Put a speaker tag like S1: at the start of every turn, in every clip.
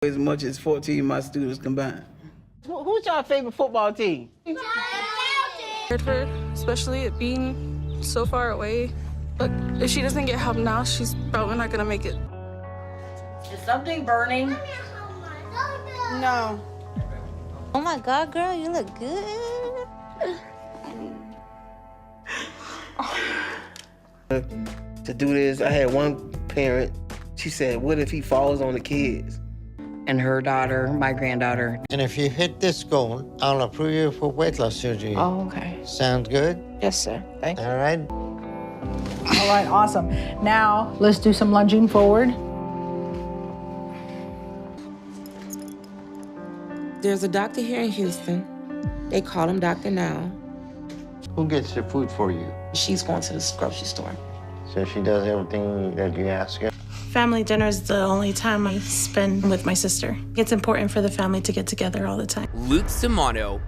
S1: as much as 14 of my students combined. Who's your favorite football team?
S2: Scared for her, especially it being so far away. But if she doesn't get help now, she's probably not gonna make it.
S3: Is something burning?
S2: No.
S4: Oh my God, girl, you look good.
S5: To do this, I had one parent, she said, what if he falls on the kids?
S3: And her daughter, my granddaughter.
S6: And if you hit this goal, I'll approve you for weight loss surgery.
S3: Oh, okay.
S6: Sound good?
S3: Yes, sir. Thank you.
S6: All right.
S7: All right, awesome. Now, let's do some lunging forward.
S8: There's a doctor here in Houston. They call him Dr. Now.
S6: Who gets the food for you?
S8: She's going to the grocery store.
S6: So she does everything that you ask her?
S2: Family dinner is the only time I spend with my sister. It's important for the family to get together all the time.
S9: Luke Simano.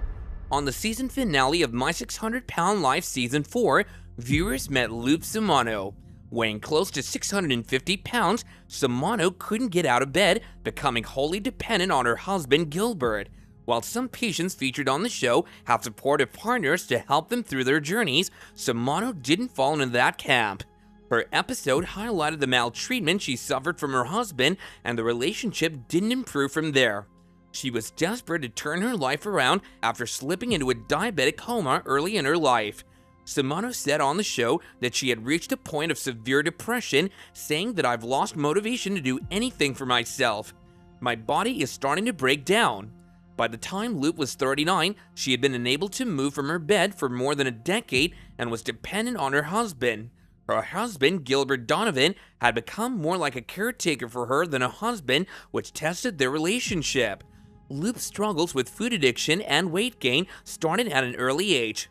S9: On the season finale of My 600 Pound Life Season 4, viewers met Luke Simano. Weighing close to 650 pounds, Simano couldn't get out of bed, becoming wholly dependent on her husband Gilbert. While some patients featured on the show have supportive partners to help them through their journeys, Simano didn't fall into that camp. Her episode highlighted the maltreatment she suffered from her husband, and the relationship didn't improve from there. She was desperate to turn her life around after slipping into a diabetic coma early in her life. Simano said on the show that she had reached a point of severe depression, saying that I've lost motivation to do anything for myself. My body is starting to break down. By the time Luke was 39, she had been unable to move from her bed for more than a decade and was dependent on her husband. Her husband, Gilbert Donovan, had become more like a caretaker for her than a husband, which tested their relationship. Luke's struggles with food addiction and weight gain started at an early age.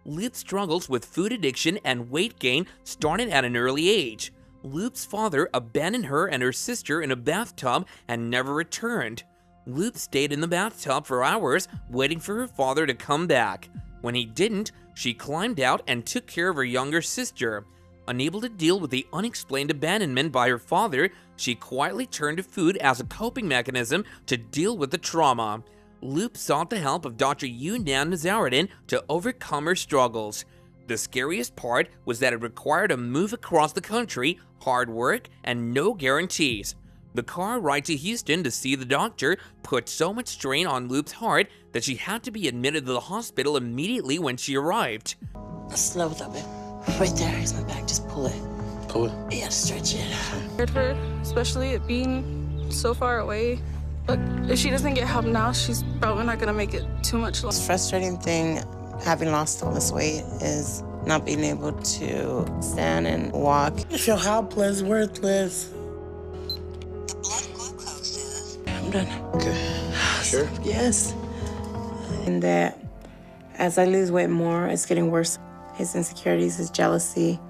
S9: Luke's father abandoned her and her sister in a bathtub and never returned. Luke stayed in the bathtub for hours, waiting for her father to come back. When he didn't, she climbed out and took care of her younger sister. Unable to deal with the unexplained abandonment by her father, she quietly turned to food as a coping mechanism to deal with the trauma. Luke sought the help of Dr. Yunnan Nazaruddin to overcome her struggles. The scariest part was that it required a move across the country, hard work, and no guarantees. The car ride to Houston to see the doctor put so much strain on Luke's heart that she had to be admitted to the hospital immediately when she arrived.
S8: Slow it up, babe. Right there, here's my back. Just pull it.
S5: Pull it.
S8: Yeah, stretch it.
S2: Scared for her, especially it being so far away. But if she doesn't get help now, she's probably not gonna make it too much longer.
S8: The frustrating thing, having lost all this weight, is not being able to stand and walk.
S3: I feel helpless, worthless.
S8: I'm done.
S5: Okay. Sure?
S8: Yes. And that as I lose weight more, it's getting worse. His insecurities, his jealousy.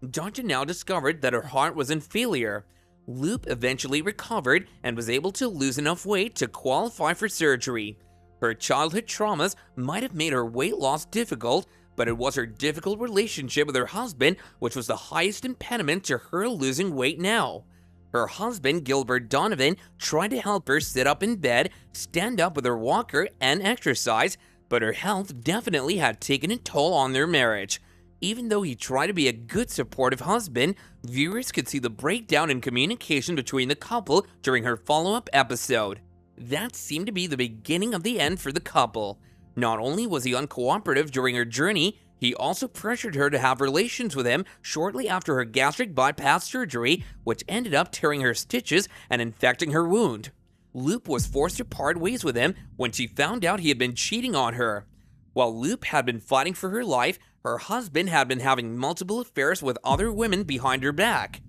S9: Dr. Now discovered that her heart was in failure. Luke eventually recovered and was able to lose enough weight to qualify for surgery. Her childhood traumas might have made her weight loss difficult, but it was her difficult relationship with her husband which was the highest impediment to her losing weight now. Her husband, Gilbert Donovan, tried to help her sit up in bed, stand up with her walker, and exercise, but her health definitely had taken a toll on their marriage. Even though he tried to be a good, supportive husband, viewers could see the breakdown in communication between the couple during her follow-up episode. That seemed to be the beginning of the end for the couple. Not only was he uncooperative during her journey, he also pressured her to have relations with him shortly after her gastric bypass surgery, which ended up tearing her stitches and infecting her wound. Luke was forced to part ways with him when she found out he had been cheating on her. While Luke had been fighting for her life, her husband had been having multiple affairs with other women behind her back.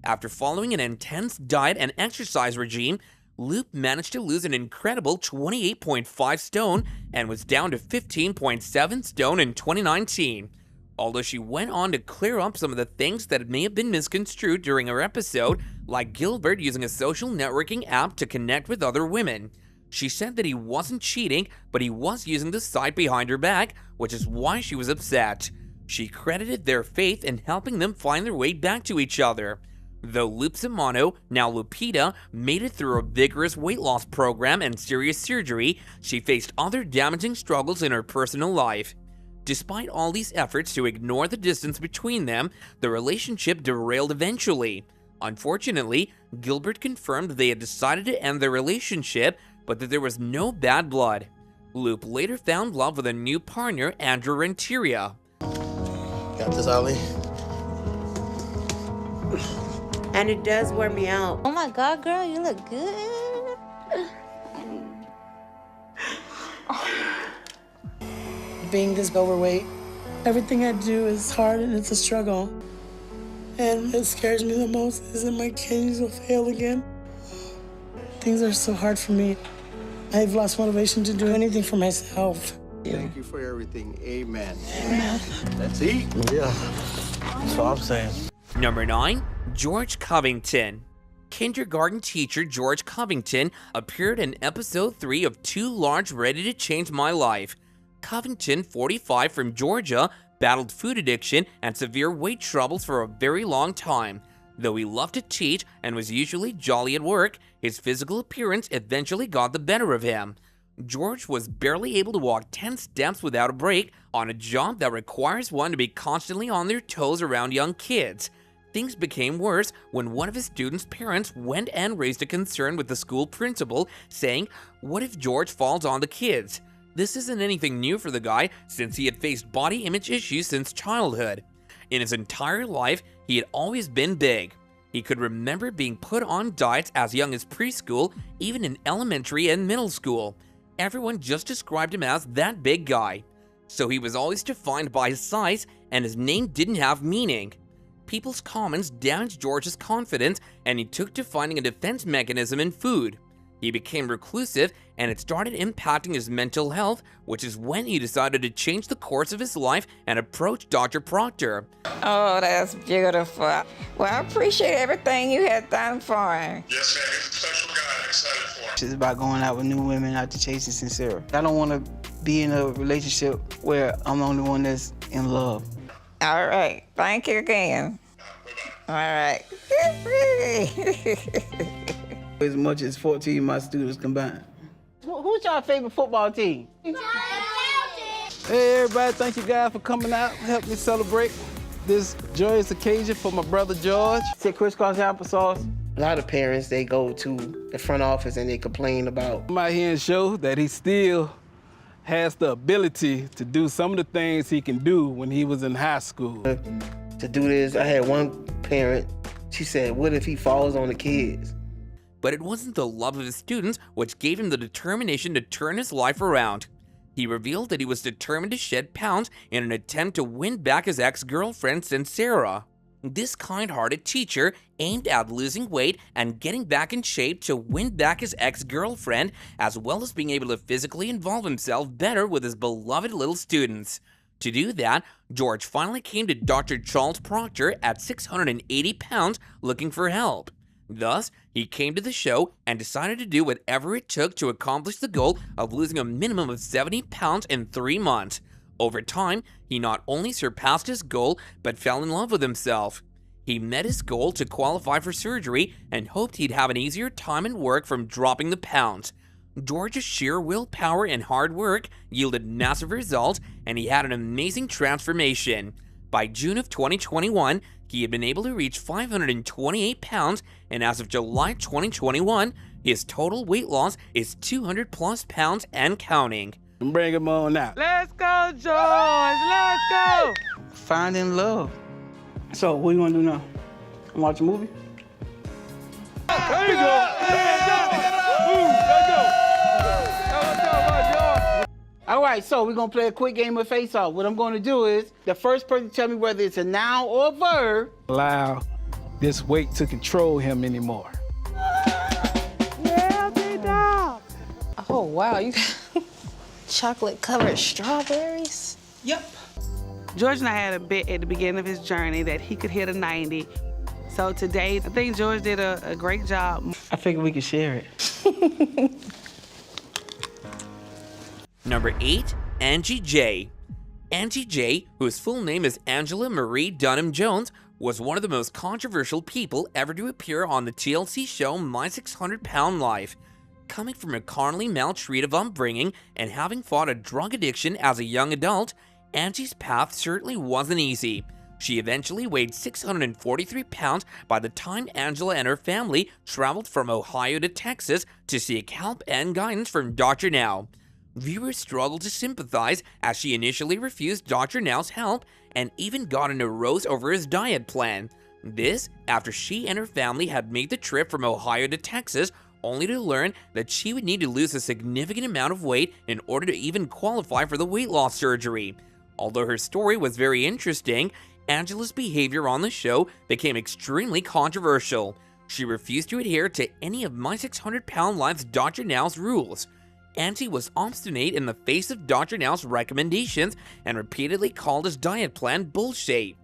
S9: After following an intense diet and exercise regime, Luke managed to lose an incredible 28.5 stone and was down to 15.7 stone in 2019. Although she went on to clear up some of the things that may have been misconstrued during her episode, like Gilbert using a social networking app to connect with other women. She said that he wasn't cheating, but he was using the site behind her back, which is why she was upset. She credited their faith in helping them find their way back to each other. Though Lupe Simano, now Lupita, made it through a vigorous weight loss program and serious surgery, she faced other damaging struggles in her personal life. Despite all these efforts to ignore the distance between them, the relationship derailed eventually. Unfortunately, Gilbert confirmed they had decided to end their relationship, but that there was no bad blood. Lupe later found love with a new partner, Andrew Renteria.
S5: Got this, Ali?
S8: And it does wear me out.
S4: Oh my God, girl, you look good.
S3: Being this overweight, everything I do is hard and it's a struggle. And what scares me the most is that my kidneys will fail again. Things are so hard for me. I've lost motivation to do anything for myself.
S10: Thank you for everything. Amen.
S3: Amen.
S10: Let's eat.
S5: Yeah. That's what I'm saying.
S9: Number 9. George Covington. Kindergarten teacher George Covington appeared in episode 3 of Too Large, Ready to Change My Life. Covington, 45, from Georgia, battled food addiction and severe weight troubles for a very long time. Though he loved to teach and was usually jolly at work, his physical appearance eventually got the better of him. George was barely able to walk 10 steps without a break on a job that requires one to be constantly on their toes around young kids. Things became worse when one of his students' parents went and raised a concern with the school principal, saying, "What if George falls on the kids?" This isn't anything new for the guy, since he had faced body image issues since childhood. In his entire life, he had always been big. He could remember being put on diets as young as preschool, even in elementary and middle school. Everyone just described him as that big guy. So he was always defined by his size, and his name didn't have meaning. People's comments damaged George's confidence, and he took to finding a defense mechanism in food. He became reclusive, and it started impacting his mental health, which is when he decided to change the course of his life and approach Dr. Proctor.
S11: Oh, that's beautiful. Well, I appreciate everything you have done for him.
S10: Yes, ma'am. He's a special guy. I'm excited for him.
S1: It's about going out with new women after chasing sincere. I don't want to be in a relationship where I'm the only one that's in love.
S11: All right. Thank you again. All right.
S1: As much as 14 of my students combined. Who's your favorite football team? Hey everybody, thank you guys for coming out, help me celebrate this joyous occasion for my brother George. Say crisscross applesauce.
S5: A lot of parents, they go to the front office and they complain about.
S12: I'm out here and show that he still has the ability to do some of the things he can do when he was in high school.
S5: To do this, I had one parent, she said, what if he falls on the kids?
S9: But it wasn't the love of his students which gave him the determination to turn his life around. He revealed that he was determined to shed pounds in an attempt to win back his ex-girlfriend, Sincera. This kind-hearted teacher aimed at losing weight and getting back in shape to win back his ex-girlfriend, as well as being able to physically involve himself better with his beloved little students. To do that, George finally came to Dr. Charles Proctor at 680 pounds looking for help. Thus, he came to the show and decided to do whatever it took to accomplish the goal of losing a minimum of 70 pounds in 3 months. Over time, he not only surpassed his goal, but fell in love with himself. He met his goal to qualify for surgery and hoped he'd have an easier time in work from dropping the pounds. George's sheer willpower and hard work yielded massive results, and he had an amazing transformation. By June of 2021, he had been able to reach 528 pounds, and as of July 2021, his total weight loss is 200 plus pounds and counting.
S12: Bring him on out.
S1: Let's go, George! Let's go! Finding love. So, what are you gonna do now? Watch a movie? There you go! All right, so we're gonna play a quick game of face-off. What I'm gonna do is, the first person to tell me whether it's a noun or a verb.
S12: Allow this weight to control him anymore.
S2: Oh, wow. You got chocolate-covered strawberries?
S13: Yep. George and I had a bet at the beginning of his journey that he could hit a 90. So today, I think George did a great job.
S1: I figured we could share it.
S9: Number 8, Angie J. Angie J, whose full name is Angela Marie Dunham Jones, was one of the most controversial people ever to appear on the TLC show My 600 Pound Life. Coming from a carnally maltreated upbringing and having fought a drug addiction as a young adult, Angie's path certainly wasn't easy. She eventually weighed 643 pounds by the time Angela and her family traveled from Ohio to Texas to seek help and guidance from Dr. Now. Viewers struggled to sympathize as she initially refused Dr. Now's help and even got in a roast over his diet plan. This after she and her family had made the trip from Ohio to Texas, only to learn that she would need to lose a significant amount of weight in order to even qualify for the weight loss surgery. Although her story was very interesting, Angela's behavior on the show became extremely controversial. She refused to adhere to any of My 600 Pound Life's Dr. Now's rules. Angie was obstinate in the face of Dr. Now's recommendations and repeatedly called his diet plan bullshit.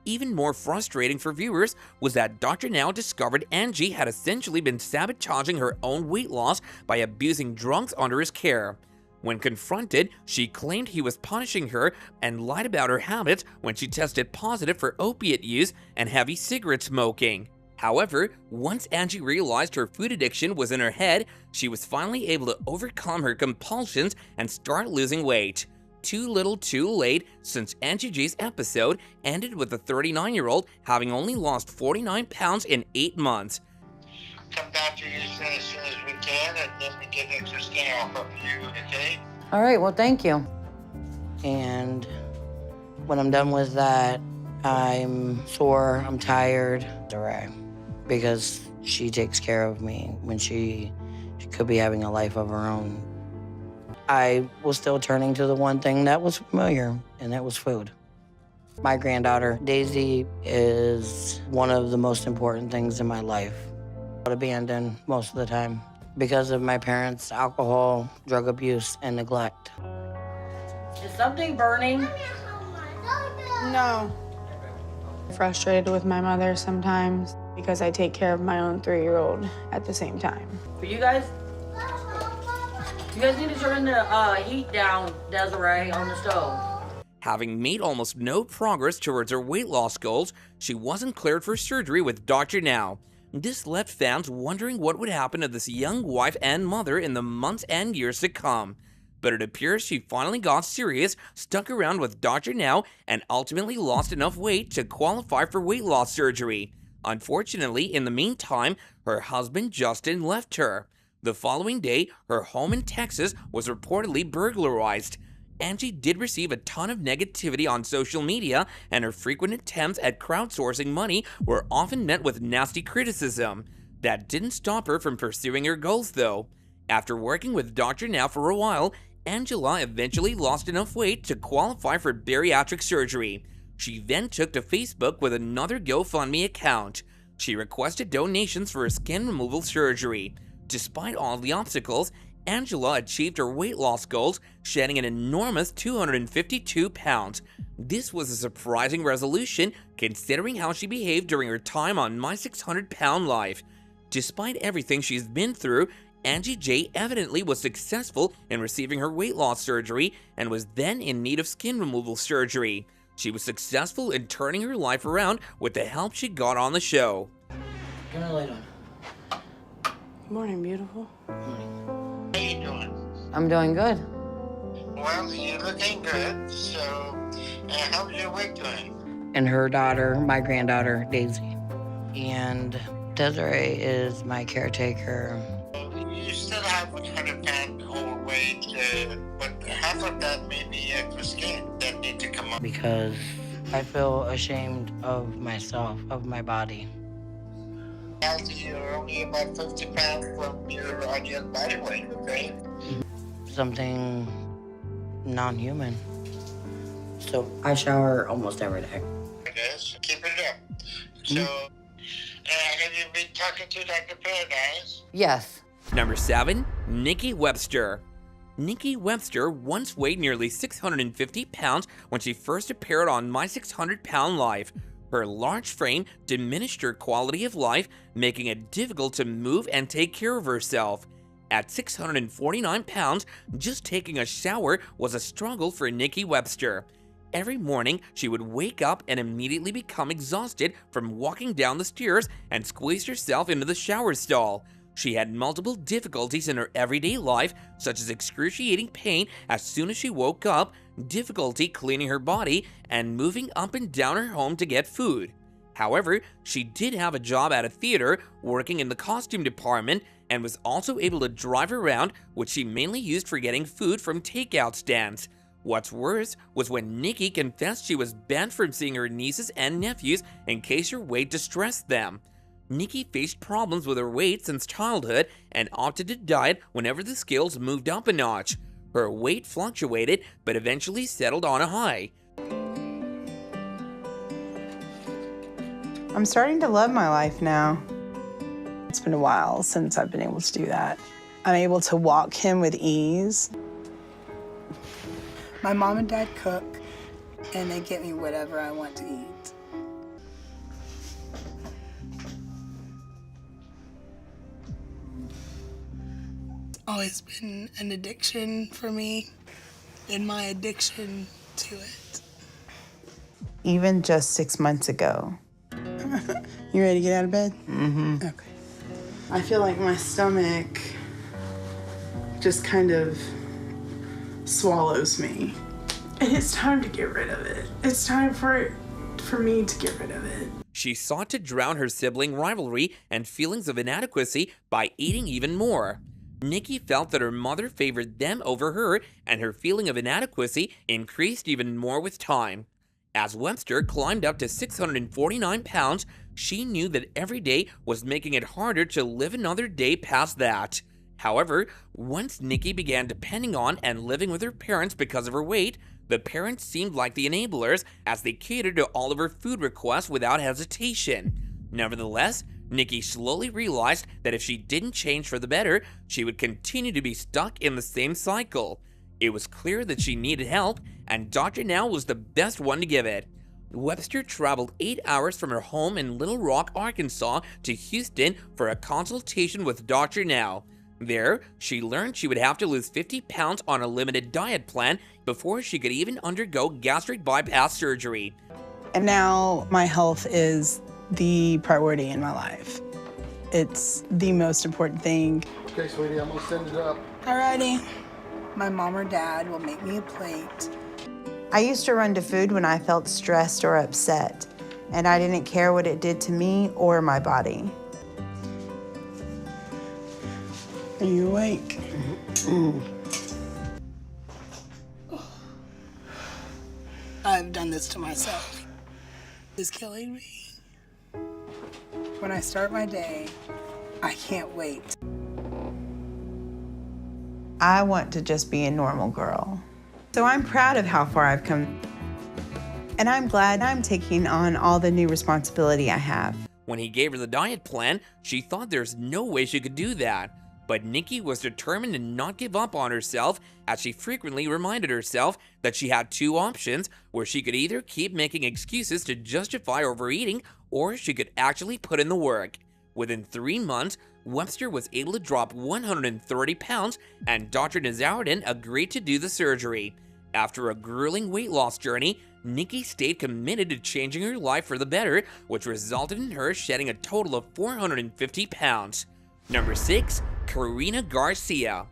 S9: Even more frustrating for viewers was that Dr. Now discovered Angie had essentially been sabotaging her own weight loss by abusing drugs under his care. When confronted, she claimed he was punishing her and lied about her habits when she tested positive for opiate use and heavy cigarette smoking. However, once Angie realized her food addiction was in her head, she was finally able to overcome her compulsions and start losing weight. Too little too late, since Angie J's episode ended with the 39-year-old having only lost 49 pounds in 8 months.
S6: Come down to you as soon as we can, and then we get extra skin off of you, okay?
S8: All right, well, thank you. And when I'm done with that, I'm sore, I'm tired, because she takes care of me when she could be having a life of her own. I was still turning to the one thing that was familiar, and that was food. My granddaughter, Daisy, is one of the most important things in my life. Abandoned most of the time because of my parents' alcohol, drug abuse, and neglect. Is something burning?
S2: No. Frustrated with my mother sometimes because I take care of my own 3-year-old at the same time.
S8: For you guys need to turn the heat down, Desiree, on the stove.
S9: Having made almost no progress towards her weight loss goals, she wasn't cleared for surgery with Dr. Now. This left fans wondering what would happen to this young wife and mother in the months and years to come. But it appears she finally got serious, stuck around with Dr. Now, and ultimately lost enough weight to qualify for weight loss surgery. Unfortunately, in the meantime, her husband Justin left her. The following day, her home in Texas was reportedly burglarized. Angie did receive a ton of negativity on social media, and her frequent attempts at crowdsourcing money were often met with nasty criticism. That didn't stop her from pursuing her goals, though. After working with Dr. Now for a while, Angela eventually lost enough weight to qualify for bariatric surgery. She then took to Facebook with another GoFundMe account. She requested donations for her skin removal surgery. Despite all the obstacles, Angela achieved her weight loss goals, shedding an enormous 252 pounds. This was a surprising resolution considering how she behaved during her time on My 600 Pound Life. Despite everything she's been through, Angie J evidently was successful in receiving her weight loss surgery and was then in need of skin removal surgery. She was successful in turning her life around with the help she got on the show.
S8: Turn the light on.
S2: Good morning, beautiful.
S6: How you doing?
S8: I'm doing good.
S6: Well, you're looking good, so how's your weight doing?
S8: And her daughter, my granddaughter, Daisy. And Desiree is my caretaker.
S6: You still have 100 pound overweight, but half of that may be extra skin that need to come up.
S8: Because I feel ashamed of myself, of my body.
S6: You're only about 50 pounds from your ideal body weight, okay?
S8: Something non-human. So I shower almost every day.
S6: It is. Keep it up. So, have you been talking to Dr. Paradise?
S8: Yes.
S9: Number 7. Nikki Webster. Nikki Webster once weighed nearly 650 pounds when she first appeared on My 600 Pound Life. Her large frame diminished her quality of life, making it difficult to move and take care of herself. At 649 pounds, just taking a shower was a struggle for Nikki Webster. Every morning, she would wake up and immediately become exhausted from walking down the stairs and squeeze herself into the shower stall. She had multiple difficulties in her everyday life, such as excruciating pain as soon as she woke up, difficulty cleaning her body, and moving up and down her home to get food. However, she did have a job at a theater, working in the costume department, and was also able to drive around, which she mainly used for getting food from takeout stands. What's worse was when Nikki confessed she was banned from seeing her nieces and nephews in case her weight distressed them. Nikki faced problems with her weight since childhood and opted to diet whenever the scales moved up a notch. Her weight fluctuated but eventually settled on a high.
S14: I'm starting to love my life now. It's been a while since I've been able to do that. I'm able to walk him with ease.
S3: My mom and dad cook, and they get me whatever I want to eat. It's always been an addiction for me, and my addiction to it.
S14: Even just 6 months ago. You ready to get out of bed?
S5: Mm-hmm.
S14: Okay. I feel like my stomach just kind of swallows me. And it's time to get rid of it. It's time for me to get rid of it.
S9: She sought to drown her sibling rivalry and feelings of inadequacy by eating even more. Nikki felt that her mother favored them over her, and her feeling of inadequacy increased even more with time. As Webster climbed up to 649 pounds, she knew that every day was making it harder to live another day past that. However, once Nikki began depending on and living with her parents because of her weight, the parents seemed like the enablers as they catered to all of her food requests without hesitation. Nevertheless, Nikki slowly realized that if she didn't change for the better, she would continue to be stuck in the same cycle. It was clear that she needed help, and Dr. Now was the best one to give it. Webster traveled 8 hours from her home in Little Rock, Arkansas to Houston for a consultation with Dr. Now. There, she learned she would have to lose 50 pounds on a limited diet plan before she could even undergo gastric bypass surgery.
S14: And now my health is the priority in my life. It's the most important thing.
S10: Okay, sweetie, I'm gonna send it up.
S3: Alrighty. My mom or dad will make me a plate.
S14: I used to run to food when I felt stressed or upset, and I didn't care what it did to me or my body. Are you awake?
S3: I've done this to myself. It's killing me. When I start my day, I can't wait.
S14: I want to just be a normal girl. So I'm proud of how far I've come. And I'm glad I'm taking on all the new responsibility I have.
S9: When he gave her the diet plan, she thought there's no way she could do that. But Nikki was determined to not give up on herself, as she frequently reminded herself that she had two options, where she could either keep making excuses to justify overeating, or she could actually put in the work. Within 3 months, Webster was able to drop 130 pounds, and Dr. Nazarian agreed to do the surgery. After a grueling weight loss journey, Nikki stayed committed to changing her life for the better, which resulted in her shedding a total of 450 pounds. Number 6. Karina Garcia.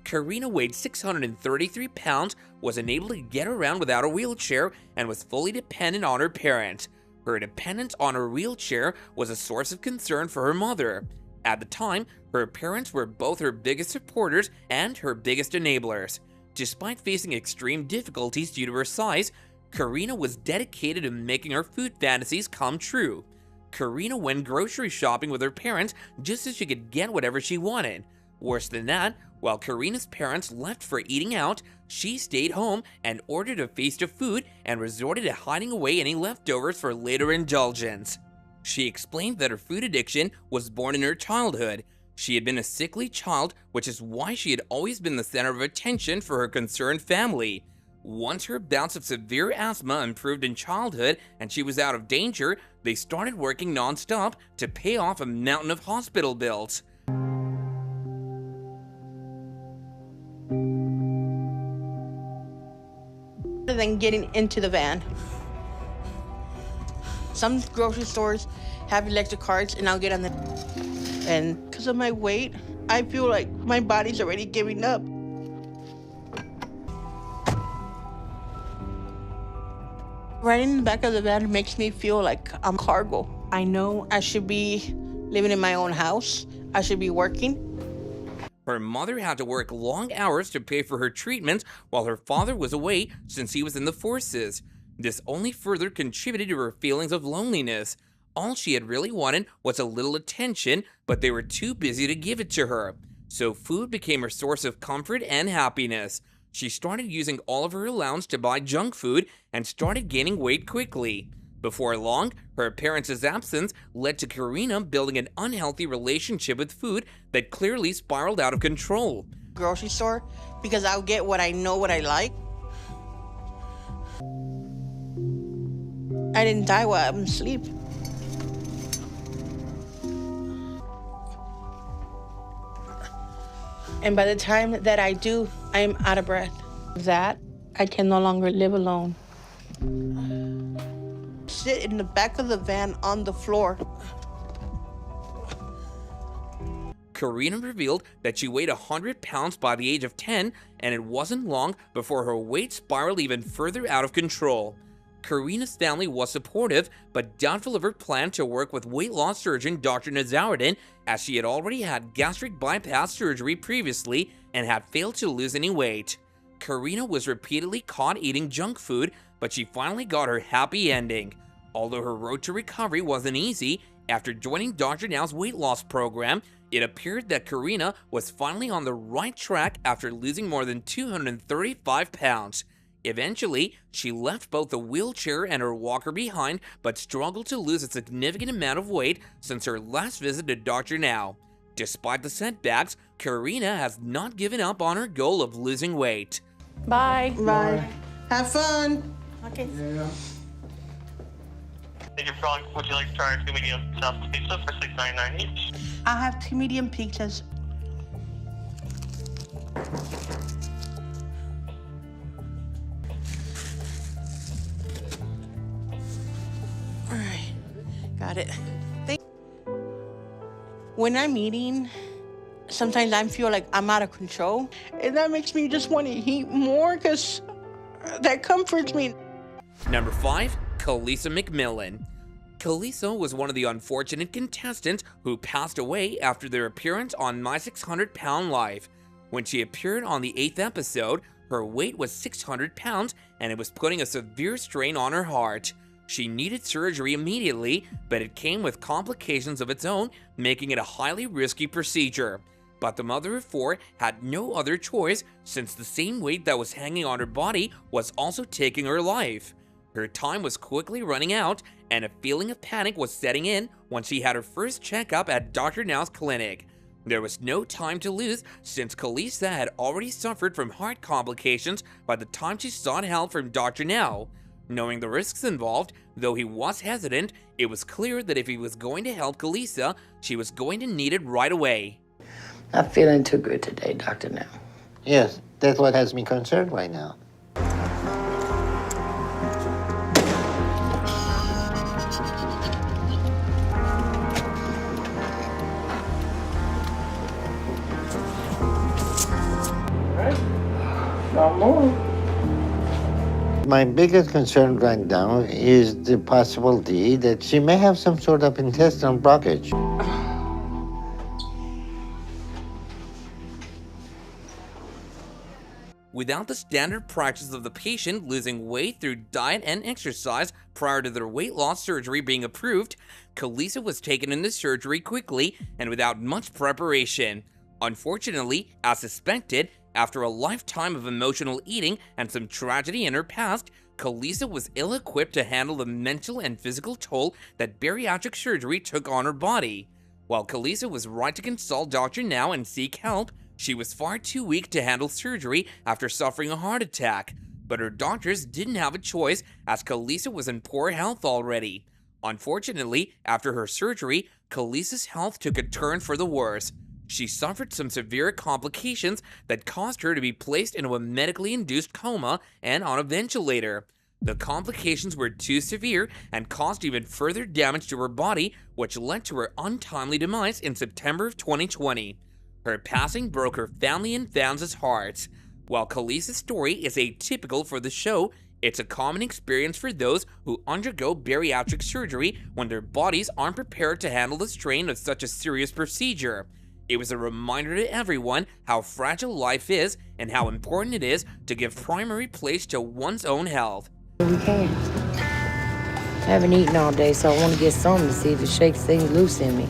S9: Karina weighed 633 pounds, was unable to get around without a wheelchair, and was fully dependent on her parents. Her dependence on her wheelchair was a source of concern for her mother. At the time, her parents were both her biggest supporters and her biggest enablers. Despite facing extreme difficulties due to her size, Karina was dedicated to making her food fantasies come true. Karina went grocery shopping with her parents just so she could get whatever she wanted. Worse than that, while Karina's parents left for eating out, she stayed home and ordered a feast of food and resorted to hiding away any leftovers for later indulgence. She explained that her food addiction was born in her childhood. She had been a sickly child, which is why she had always been the center of attention for her concerned family. Once her bouts of severe asthma improved in childhood and she was out of danger, they started working non-stop to pay off a mountain of hospital bills.
S15: than getting into the van. Some grocery stores have electric carts, and I'll get on the... And because of my weight, I feel like my body's already giving up. Riding in the back of the van makes me feel like I'm cargo. I know I should be living in my own house. I should be working.
S9: Her mother had to work long hours to pay for her treatments while her father was away since he was in the forces. This only further contributed to her feelings of loneliness. All she had really wanted was a little attention, but they were too busy to give it to her. So food became her source of comfort and happiness. She started using all of her allowance to buy junk food and started gaining weight quickly. Before long, her parents' absence led to Karina building an unhealthy relationship with food that clearly spiraled out of control.
S15: Grocery store, because I'll get what I know what I like. I didn't die while I'm asleep. And by the time that I do, I am out of breath. That, I can no longer live alone. Sit in the back of the van on the floor.
S9: Karina revealed that she weighed 100 pounds by the age of 10, and it wasn't long before her weight spiraled even further out of control. Karina's family was supportive, but doubtful of her plan to work with weight loss surgeon Dr. Nazaruddin, as she had already had gastric bypass surgery previously and had failed to lose any weight. Karina was repeatedly caught eating junk food, but she finally got her happy ending. Although her road to recovery wasn't easy, after joining Dr. Now's weight loss program, it appeared that Karina was finally on the right track after losing more than 235 pounds. Eventually, she left both the wheelchair and her walker behind, but struggled to lose a significant amount of weight since her last visit to Dr. Now. Despite the setbacks, Karina has not given up on her goal of losing weight.
S15: Bye. Bye. Have fun. Okay.
S10: Yeah.
S6: Thank you for calling. Would you like to try our 2 medium South pizza for $6.99 each?
S15: I'll have 2 medium pizzas. All right, got it. When I'm eating, sometimes I feel like I'm out of control, and that makes me just want to eat more because that comforts me.
S9: Number 5, Kalisa McMillan. Kalisa was one of the unfortunate contestants who passed away after their appearance on My 600 Pound Life. When she appeared on the 8th episode, her weight was 600 pounds and it was putting a severe strain on her heart. She needed surgery immediately, but it came with complications of its own, making it a highly risky procedure. But the mother of 4 had no other choice since the same weight that was hanging on her body was also taking her life. Her time was quickly running out, and a feeling of panic was setting in once she had her first checkup at Dr. Now's clinic. There was no time to lose since Kalisa had already suffered from heart complications by the time she sought help from Dr. Now. Knowing the risks involved, though he was hesitant, it was clear that if he was going to help Kalisa, she was going to need it right away.
S8: Not feeling too good today, Dr. Now.
S16: Yes, that's what has me concerned right now.
S3: No more.
S16: My biggest concern right now is the possibility that she may have some sort of intestinal blockage.
S9: Without the standard practice of the patient losing weight through diet and exercise prior to their weight loss surgery being approved, Kalisa was taken into surgery quickly and without much preparation. Unfortunately, as suspected, after a lifetime of emotional eating and some tragedy in her past, Kalisa was ill-equipped to handle the mental and physical toll that bariatric surgery took on her body. While Kalisa was right to consult Dr. Now and seek help, she was far too weak to handle surgery after suffering a heart attack. But her doctors didn't have a choice as Kalisa was in poor health already. Unfortunately, after her surgery, Kalisa's health took a turn for the worse. She suffered some severe complications that caused her to be placed into a medically induced coma and on a ventilator. The complications were too severe and caused even further damage to her body, which led to her untimely demise in September of 2020. Her passing broke her family and fans' hearts. While Khaleesi's story is atypical for the show, it's a common experience for those who undergo bariatric surgery when their bodies aren't prepared to handle the strain of such a serious procedure. It was a reminder to everyone how fragile life is and how important it is to give primary place to one's own health.
S8: We can. I haven't eaten all day, so I want to get something to see if it shakes things loose in me.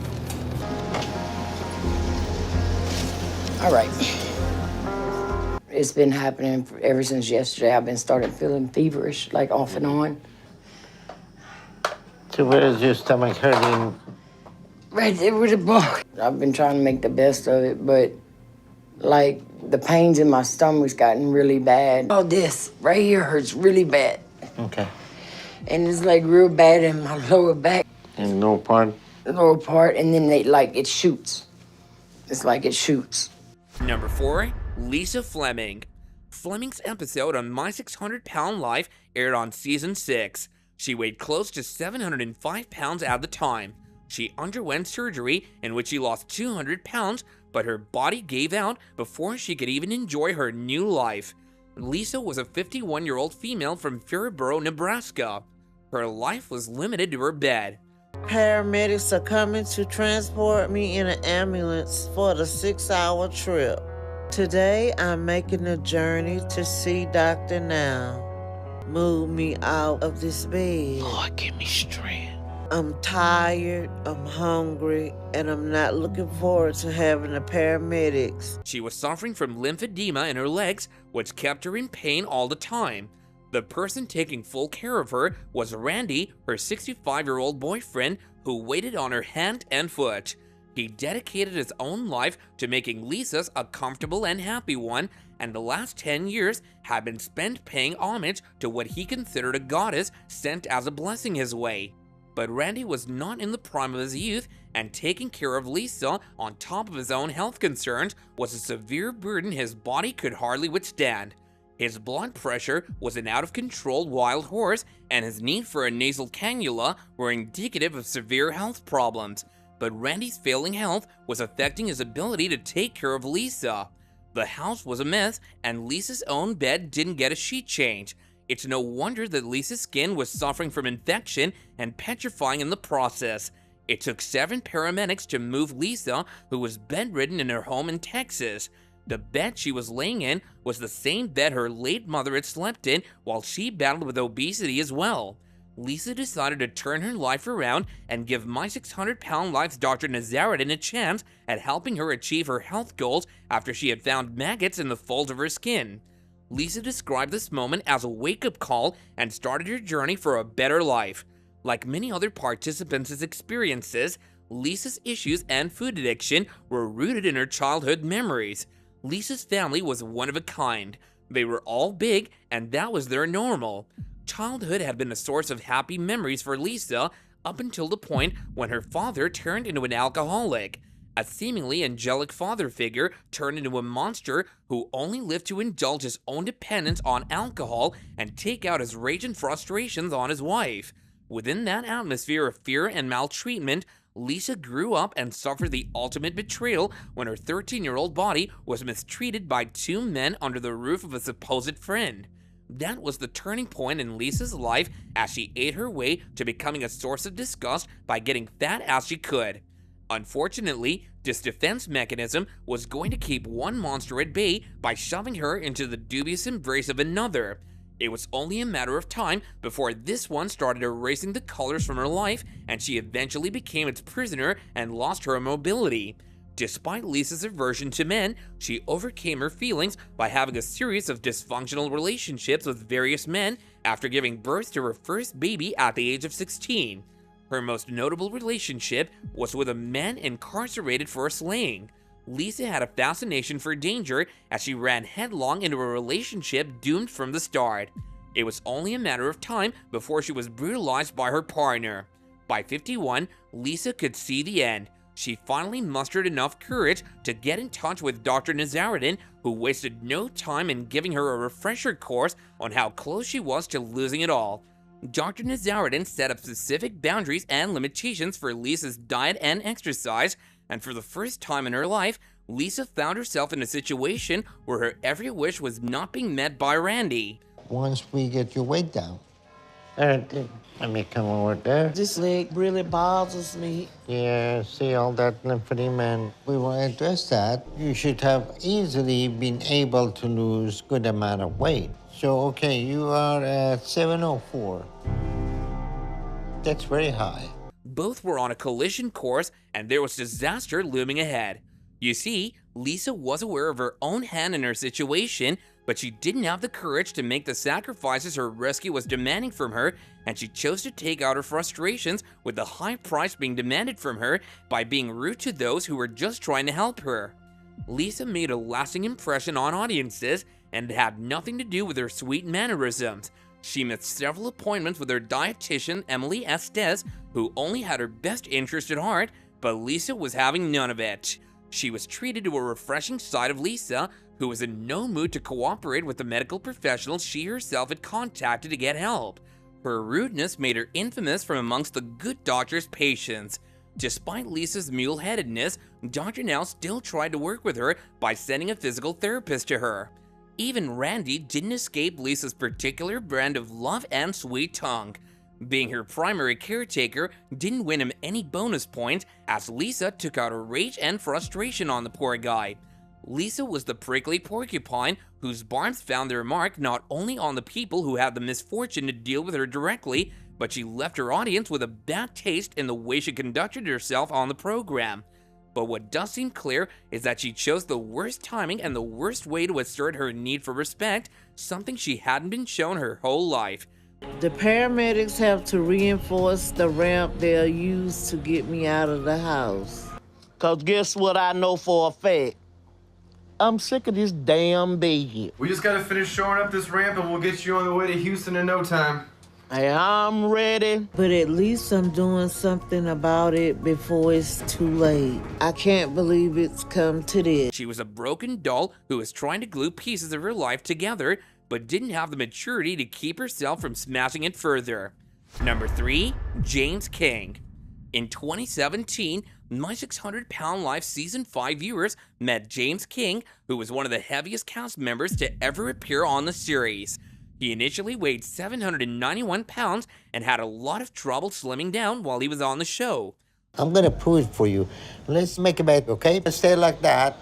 S8: All right. It's been happening ever since yesterday. I've been starting feeling feverish, like off and on.
S16: So where is your stomach hurting?
S8: Right there with the ball. I've been trying to make the best of it, but like the pains in my stomach's gotten really bad. Oh, this right here hurts really bad.
S16: Okay.
S8: And it's like real bad in my lower back.
S16: In lower part?
S8: Lower part, and then it shoots. It's like it shoots.
S9: Number 4, Lisa Fleming. Fleming's episode on My 600 Pound Life aired on season 6. She weighed close to 705 pounds at the time. She underwent surgery in which she lost 200 pounds, but her body gave out before she could even enjoy her new life. Lisa was a 51-year-old female from Faribault, Nebraska. Her life was limited to her bed.
S17: Paramedics are coming to transport me in an ambulance for the 6-hour trip. Today, I'm making a journey to see Dr. Now. Move me out of this bed.
S5: Lord, give me strength.
S17: I'm tired, I'm hungry, and I'm not looking forward to having the paramedics.
S9: She was suffering from lymphedema in her legs, which kept her in pain all the time. The person taking full care of her was Randy, her 65-year-old boyfriend, who waited on her hand and foot. He dedicated his own life to making Lisa's a comfortable and happy one, and the last 10 years had been spent paying homage to what he considered a goddess sent as a blessing his way. But Randy was not in the prime of his youth, and taking care of Lisa on top of his own health concerns was a severe burden his body could hardly withstand. His blood pressure was an out-of-control wild horse, and his need for a nasal cannula were indicative of severe health problems. But Randy's failing health was affecting his ability to take care of Lisa. The house was a mess, and Lisa's own bed didn't get a sheet change. It's no wonder that Lisa's skin was suffering from infection and petrifying in the process. It took 7 paramedics to move Lisa, who was bedridden in her home in Texas. The bed she was laying in was the same bed her late mother had slept in while she battled with obesity as well. Lisa decided to turn her life around and give My 600 Pound Life's Dr. Nazaruddin a chance at helping her achieve her health goals after she had found maggots in the folds of her skin. Lisa described this moment as a wake-up call and started her journey for a better life. Like many other participants' experiences, Lisa's issues and food addiction were rooted in her childhood memories. Lisa's family was one of a kind. They were all big, and that was their normal. Childhood had been a source of happy memories for Lisa up until the point when her father turned into an alcoholic. A seemingly angelic father figure turned into a monster who only lived to indulge his own dependence on alcohol and take out his rage and frustrations on his wife. Within that atmosphere of fear and maltreatment, Lisa grew up and suffered the ultimate betrayal when her 13-year-old body was mistreated by 2 men under the roof of a supposed friend. That was the turning point in Lisa's life as she ate her way to becoming a source of disgust by getting fat as she could. Unfortunately, this defense mechanism was going to keep one monster at bay by shoving her into the dubious embrace of another. It was only a matter of time before this one started erasing the colors from her life, and she eventually became its prisoner and lost her mobility. Despite Lisa's aversion to men, she overcame her feelings by having a series of dysfunctional relationships with various men after giving birth to her first baby at the age of 16. Her most notable relationship was with a man incarcerated for slaying. Lisa had a fascination for danger as she ran headlong into a relationship doomed from the start. It was only a matter of time before she was brutalized by her partner. By 51, Lisa could see the end. she finally mustered enough courage to get in touch with Dr. Nazaruddin, who wasted no time in giving her a refresher course on how close she was to losing it all. Dr. Nazaruddin set up specific boundaries and limitations for Lisa's diet and exercise, and for the first time in her life, Lisa found herself in a situation where her every wish was not being met by Randy.
S16: Once we get your weight down. Let me come over there.
S17: This leg really bothers me.
S16: Yeah, see all that lymphedema, and we will address that. You should have easily been able to lose good amount of weight. So, okay, you are at 704. That's very high.
S9: Both were on a collision course, and there was disaster looming ahead. You see, Lisa was aware of her own hand in her situation, but she didn't have the courage to make the sacrifices her rescue was demanding from her, and she chose to take out her frustrations with the high price being demanded from her by being rude to those who were just trying to help her. Lisa made a lasting impression on audiences, and it had nothing to do with her sweet mannerisms. She missed several appointments with her dietitian, Emily Estes, who only had her best interest at heart, but Lisa was having none of it. She was treated to a refreshing side of Lisa, who was in no mood to cooperate with the medical professionals she herself had contacted to get help. Her rudeness made her infamous from amongst the good doctor's patients. Despite Lisa's mule-headedness, Dr. Now still tried to work with her by sending a physical therapist to her. Even Randy didn't escape Lisa's particular brand of love and sweet tongue. Being her primary caretaker didn't win him any bonus points, as Lisa took out her rage and frustration on the poor guy. Lisa was the prickly porcupine whose barbs found their mark not only on the people who had the misfortune to deal with her directly, but she left her audience with a bad taste in the way she conducted herself on the program. But what does seem clear is that she chose the worst timing and the worst way to assert her need for respect, something she hadn't been shown her whole life.
S17: The paramedics have to reinforce the ramp they'll use to get me out of the house. 'Cause guess what I know for a fact? I'm sick of this damn bed.
S18: We just gotta finish shoring up this ramp and we'll get you on the way to Houston in no time.
S17: Hey, I'm ready. But at least I'm doing something about it before it's too late. I can't believe it's come to this.
S9: She was a broken doll who was trying to glue pieces of her life together, but didn't have the maturity to keep herself from smashing it further. Number 3, James King. In 2017, My 600 Pound Life Season 5 viewers met James King, who was one of the heaviest cast members to ever appear on the series. He initially weighed 791 pounds and had a lot of trouble slimming down while he was on the show.
S16: I'm gonna prove it for you. Let's make a bet, okay? Stay like that.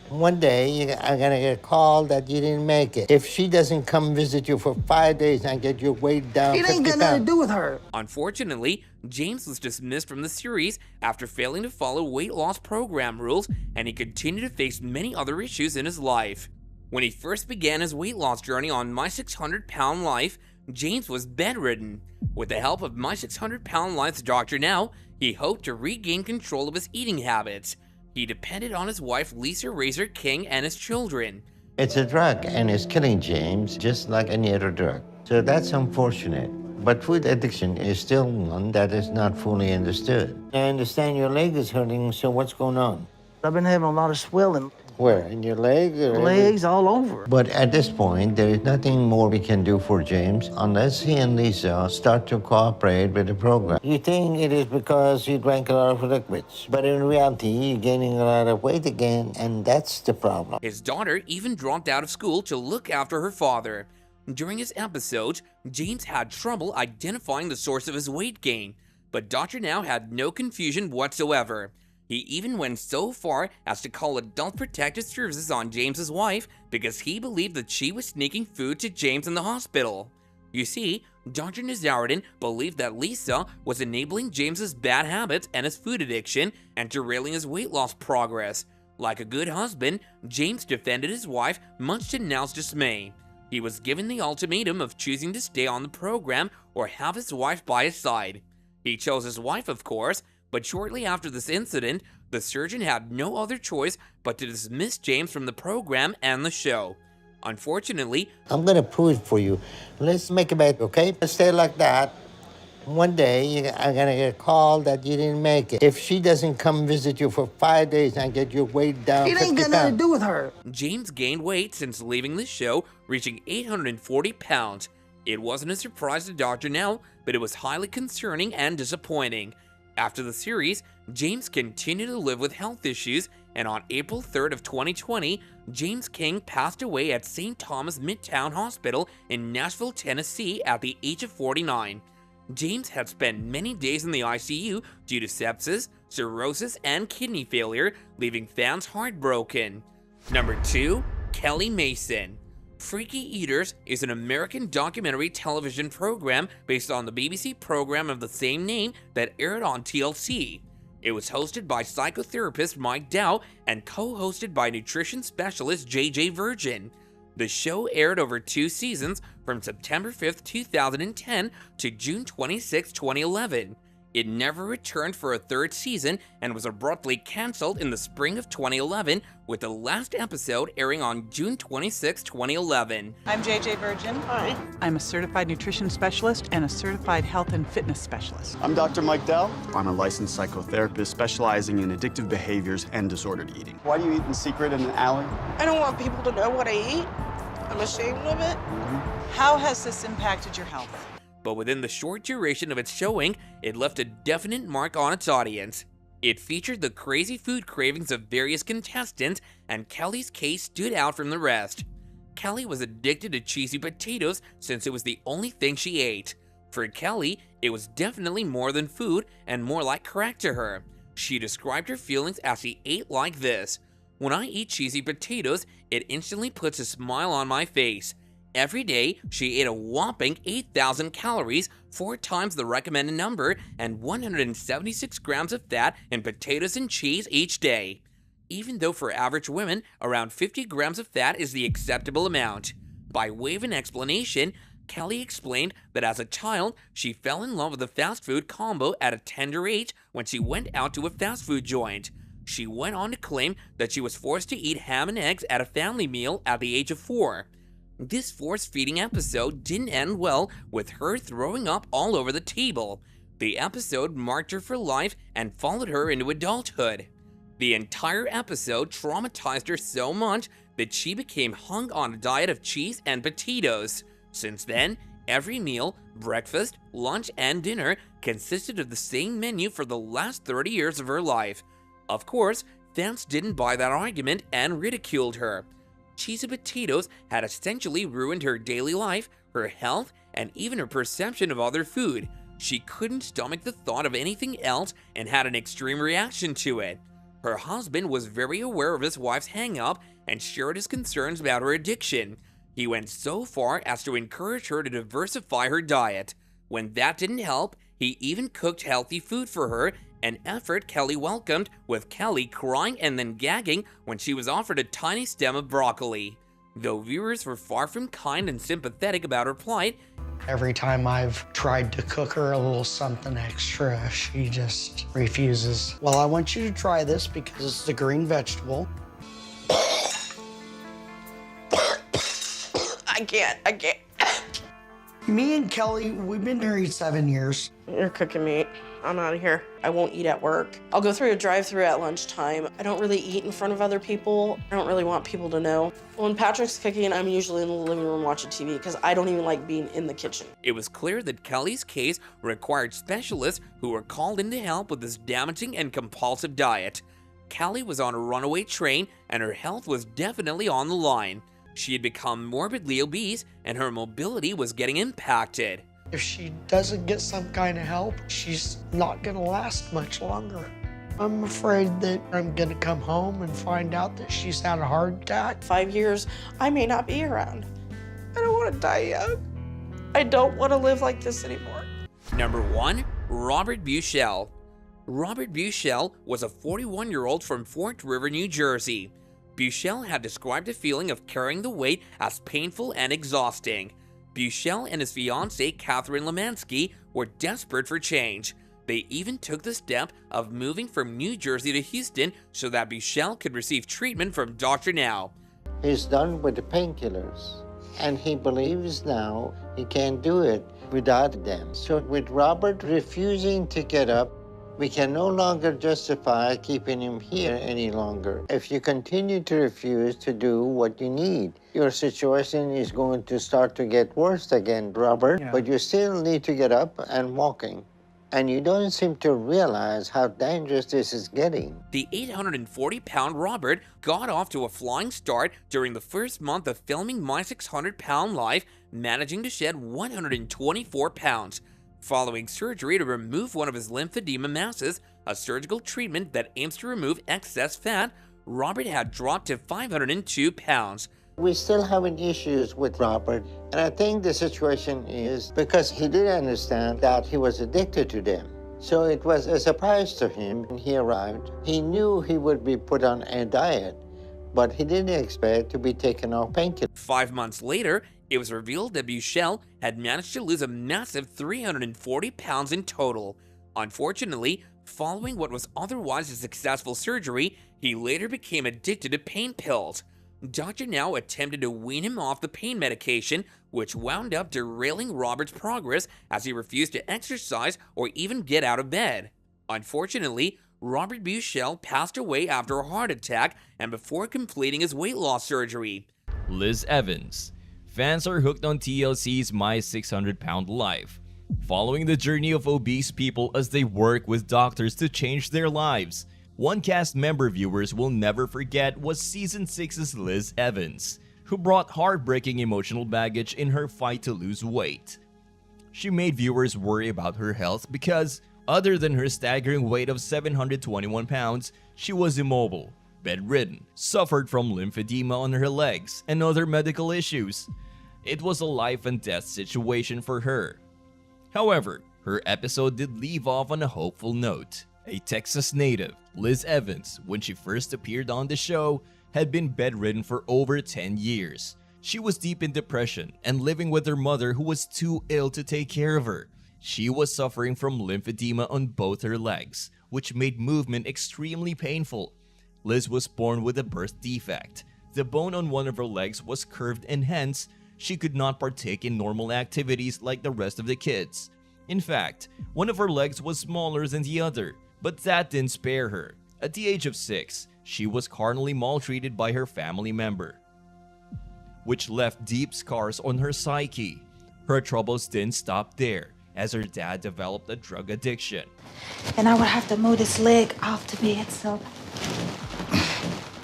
S16: One day, you're gonna get a call that you didn't make it. If she doesn't come visit you for 5 days and get your weight down,
S15: It ain't got nothing to do with her.
S9: Unfortunately, James was dismissed from the series after failing to follow weight loss program rules, and he continued to face many other issues in his life. When he first began his weight loss journey on My 600 Pound Life, James was bedridden. With the help of My 600 Pound Life's Dr. Now, he hoped to regain control of his eating habits. He depended on his wife Lisa Razor King and his children.
S16: It's a drug, and it's killing James just like any other drug. So that's unfortunate. But food addiction is still one that is not fully understood. I understand your leg is hurting, so what's going on?
S15: I've been having a lot of swelling.
S16: Where? In your leg? Or
S15: Legs all over.
S16: But at this point, there is nothing more we can do for James unless he and Lisa start to cooperate with the program. You think it is because you drank a lot of liquids, but in reality, you're gaining a lot of weight again, and that's the problem.
S9: His daughter even dropped out of school to look after her father. During his episodes, James had trouble identifying the source of his weight gain, but Dr. Now had no confusion whatsoever. He even went so far as to call Adult Protective Services on James's wife because he believed that she was sneaking food to James in the hospital. You see, Dr. Nazaruddin believed that Lisa was enabling James's bad habits and his food addiction and derailing his weight loss progress. Like a good husband, James defended his wife, much to Now's dismay. He was given the ultimatum of choosing to stay on the program or have his wife by his side. He chose his wife, of course, but shortly after this incident, the surgeon had no other choice but to dismiss James from the program and the show. Unfortunately,
S16: I'm gonna prove it for you. Let's make a bet, okay? Stay like that. One day, you're gonna get a call that you didn't make it. If she doesn't come visit you for 5 days and get your weight down,
S8: It ain't got nothing to do with her.
S9: James gained weight since leaving the show, reaching 840 pounds. It wasn't a surprise to Dr. Now, but it was highly concerning and disappointing. After the series, James continued to live with health issues, and on April 3rd of 2020, James King passed away at St. Thomas Midtown Hospital in Nashville, Tennessee at the age of 49. James had spent many days in the ICU due to sepsis, cirrhosis, and kidney failure, leaving fans heartbroken. Number 2, Kelly Mason. Freaky Eaters is an American documentary television program based on the BBC program of the same name that aired on TLC. It was hosted by psychotherapist Mike Dow and co-hosted by nutrition specialist JJ Virgin. The show aired over 2 seasons from September 5th, 2010 to June 26, 2011. It never returned for a 3rd season and was abruptly canceled in the spring of 2011, with the last episode airing on June 26, 2011.
S19: I'm JJ Virgin. Hi. I'm a certified nutrition specialist and a certified health and fitness specialist.
S20: I'm Dr. Mike Dell. I'm a licensed psychotherapist specializing in addictive behaviors and disordered eating. Why do you eat in secret in an alley?
S15: I don't want people to know what I eat. I'm ashamed of it.
S19: How has this impacted your health?
S9: But within the short duration of its showing, it left a definite mark on its audience. It featured the crazy food cravings of various contestants, and Kelly's case stood out from the rest. Kelly was addicted to cheesy potatoes since it was the only thing she ate. For Kelly, it was definitely more than food and more like crack to her. She described her feelings as she ate like this: "When I eat cheesy potatoes, it instantly puts a smile on my face." Every day, she ate a whopping 8,000 calories, 4 times the recommended number, and 176 grams of fat in potatoes and cheese each day. Even though for average women, around 50 grams of fat is the acceptable amount. By way of an explanation, Kelly explained that as a child, she fell in love with the fast food combo at a tender age when she went out to a fast food joint. She went on to claim that she was forced to eat ham and eggs at a family meal at the age of 4. This force-feeding episode didn't end well, with her throwing up all over the table. The episode marked her for life and followed her into adulthood. The entire episode traumatized her so much that she became hung on a diet of cheese and potatoes. Since then, every meal, breakfast, lunch, and dinner consisted of the same menu for the last 30 years of her life. Of course, fans didn't buy that argument and ridiculed her. Cheesy potatoes had essentially ruined her daily life, her health, and even her perception of other food. She couldn't stomach the thought of anything else and had an extreme reaction to it. Her husband was very aware of his wife's hang-up and shared his concerns about her addiction. He went so far as to encourage her to diversify her diet. When that didn't help, he even cooked healthy food for her, an effort Kelly welcomed, with Kelly crying and then gagging when she was offered a tiny stem of broccoli. Though viewers were far from kind and sympathetic about her plight,
S21: every time I've tried to cook her a little something extra, she just refuses. Well, I want you to try this because it's the green vegetable.
S15: I can't.
S21: Me and Kelly, we've been married 7 years.
S15: You're cooking me. I'm out of here. I won't eat at work. I'll go through a drive-thru at lunchtime. I don't really eat in front of other people. I don't really want people to know. When Patrick's cooking, I'm usually in the living room watching TV because I don't even like being in the kitchen.
S9: It was clear that Kelly's case required specialists who were called in to help with this damaging and compulsive diet. Kelly was on a runaway train and her health was definitely on the line. She had become morbidly obese and her mobility was getting impacted.
S21: If she doesn't get some kind of help, she's not gonna last much longer. I'm afraid that I'm gonna come home and find out that she's had a heart attack.
S15: 5 years, I may not be around. I don't want to die young. I don't want to live like this anymore.
S9: Number 1, Robert Bushell. Robert Bushell was a 41-year-old from Fort River, New Jersey. Bushell had described the feeling of carrying the weight as painful and exhausting. Bushell and his fiancée, Catherine Lemansky, were desperate for change. They even took the step of moving from New Jersey to Houston so that Bushell could receive treatment from Dr. Now.
S16: He's done with the painkillers, and he believes now he can do it without them. So with Robert refusing to get up, we can no longer justify keeping him here any longer. If you continue to refuse to do what you need, your situation is going to start to get worse again, Robert, but you still need to get up and walking. And you don't seem to realize how dangerous this is getting.
S9: The 840-pound Robert got off to a flying start during the first month of filming My 600-Pound Life, managing to shed 124 pounds. Following surgery to remove one of his lymphedema masses, a surgical treatment that aims to remove excess fat, Robert had dropped to 502 pounds.
S16: We're still having issues with Robert, and I think the situation is because he didn't understand that he was addicted to them. So it was a surprise to him when he arrived. He knew he would be put on a diet, but he didn't expect to be taken off painkillers.
S9: 5 months later, it was revealed that Buechele had managed to lose a massive 340 pounds in total. Unfortunately, following what was otherwise a successful surgery, he later became addicted to pain pills. Dr. Now attempted to wean him off the pain medication, which wound up derailing Robert's progress as he refused to exercise or even get out of bed. Unfortunately, Robert Buechele passed away after a heart attack and before completing his weight loss surgery.
S7: Liz Evans. Fans are hooked on TLC's My 600-Pound Life, following the journey of obese people as they work with doctors to change their lives. One cast member viewers will never forget was Season 6's Liz Evans, who brought heartbreaking emotional baggage in her fight to lose weight. She made viewers worry about her health because, other than her staggering weight of 721 pounds, she was immobile, bedridden, suffered from lymphedema on her legs, and other medical issues. It was a life and death situation for her. However, her episode did leave off on a hopeful note. A Texas native, Liz Evans, when she first appeared on the show, had been bedridden for over 10 years. She was deep in depression and living with her mother who was too ill to take care of her. She was suffering from lymphedema on both her legs, which made movement extremely painful. Liz was born with a birth defect. The bone on one of her legs was curved and hence, she could not partake in normal activities like the rest of the kids. In fact, one of her legs was smaller than the other, but that didn't spare her. At the age of 6, she was carnally maltreated by her family member, which left deep scars on her psyche. Her troubles didn't stop there, as her dad developed a drug addiction.
S4: And I would have to move this leg off the bed, so...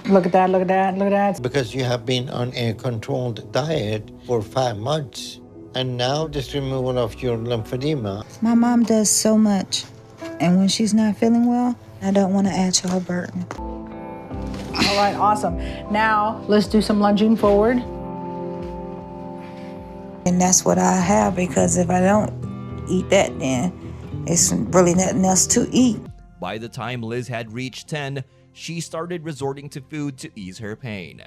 S22: Look at that, look at that, look at that.
S16: Because you have been on a controlled diet for 5 months, and now this removal of your lymphedema.
S4: My mom does so much, and when she's not feeling well, I don't want to add to her burden.
S22: All right, awesome. Now, let's do some lunging forward.
S4: And that's what I have, because if I don't eat that, then it's really nothing else to eat.
S7: By the time Liz had reached 10, she started resorting to food to ease her pain.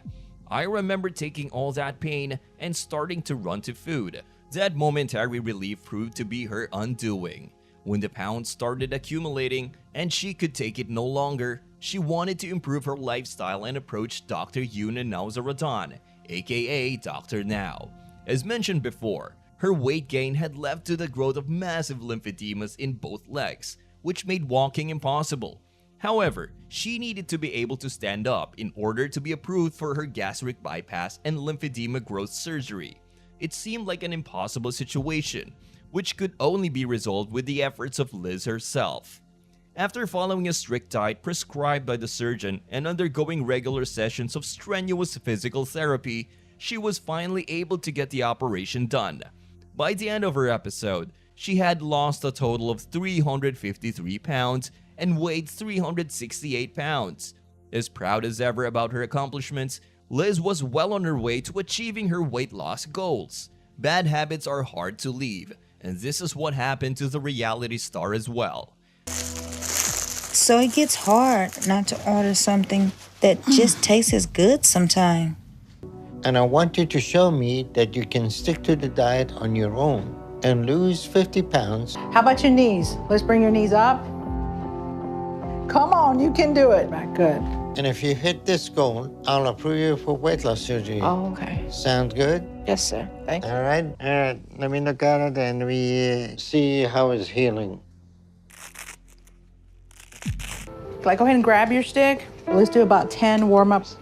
S7: I remember taking all that pain and starting to run to food. That momentary relief proved to be her undoing. When the pounds started accumulating and she could take it no longer, she wanted to improve her lifestyle and approached Dr. Yuna Nausaradan, aka Dr. Now. As mentioned before, her weight gain had led to the growth of massive lymphedemas in both legs, which made walking impossible. However, she needed to be able to stand up in order to be approved for her gastric bypass and lymphedema growth surgery. It seemed like an impossible situation, which could only be resolved with the efforts of Liz herself. After following a strict diet prescribed by the surgeon and undergoing regular sessions of strenuous physical therapy, she was finally able to get the operation done. By the end of her episode, she had lost a total of 353 pounds and weighed 368 pounds. As proud as ever about her accomplishments, Liz was well on her way to achieving her weight loss goals. Bad habits are hard to leave, and this is what happened to the reality star as well.
S4: So it gets hard not to order something that just tastes as good sometimes.
S16: And I want you to show me that you can stick to the diet on your own and lose 50 pounds.
S22: How about your knees? Let's bring your knees up. Come on, you can do it. Back, good.
S16: And if you hit this goal, I'll approve you for weight loss surgery.
S22: Oh, okay.
S16: Sound good?
S22: Yes, sir. Thank you.
S16: All right. Let me look at it and we see how it's healing.
S22: Like, go ahead and grab your stick. Let's do about 10 warm-ups.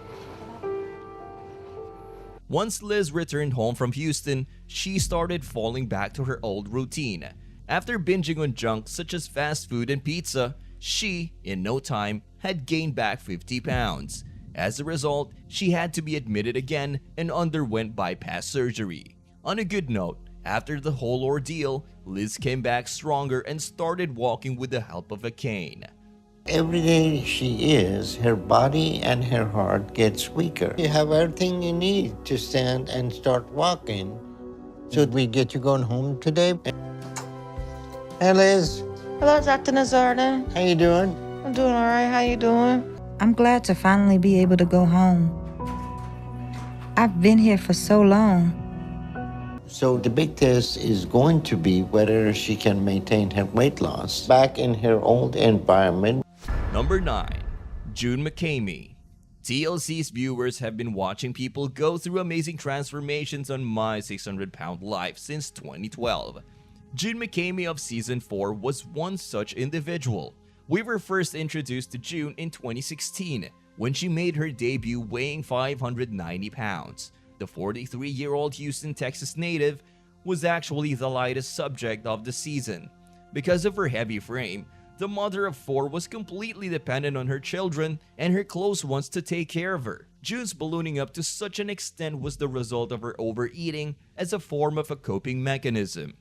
S7: Once Liz returned home from Houston, she started falling back to her old routine. After binging on junk such as fast food and pizza, she, in no time, had gained back 50 pounds. As a result, she had to be admitted again and underwent bypass surgery. On a good note, after the whole ordeal, Liz came back stronger and started walking with the help of a cane.
S16: Every day she is, her body and her heart gets weaker. You have everything you need to stand and start walking. So we get you going home today. Hey, Liz.
S4: Hello, Dr. Nazarda.
S16: How you doing?
S4: I'm doing all right. How you doing? I'm glad to finally be able to go home. I've been here for so long.
S16: So the big test is going to be whether she can maintain her weight loss back in her old environment.
S7: Number 9. June McCamey. TLC's viewers have been watching people go through amazing transformations on My 600 Pound Life since 2012. June McCamey of Season 4 was one such individual. We were first introduced to June in 2016 when she made her debut weighing 590 pounds. The 43-year-old Houston, Texas native was actually the lightest subject of the season. Because of her heavy frame, the mother of 4 was completely dependent on her children and her close ones to take care of her. June's ballooning up to such an extent was the result of her overeating as a form of a coping mechanism.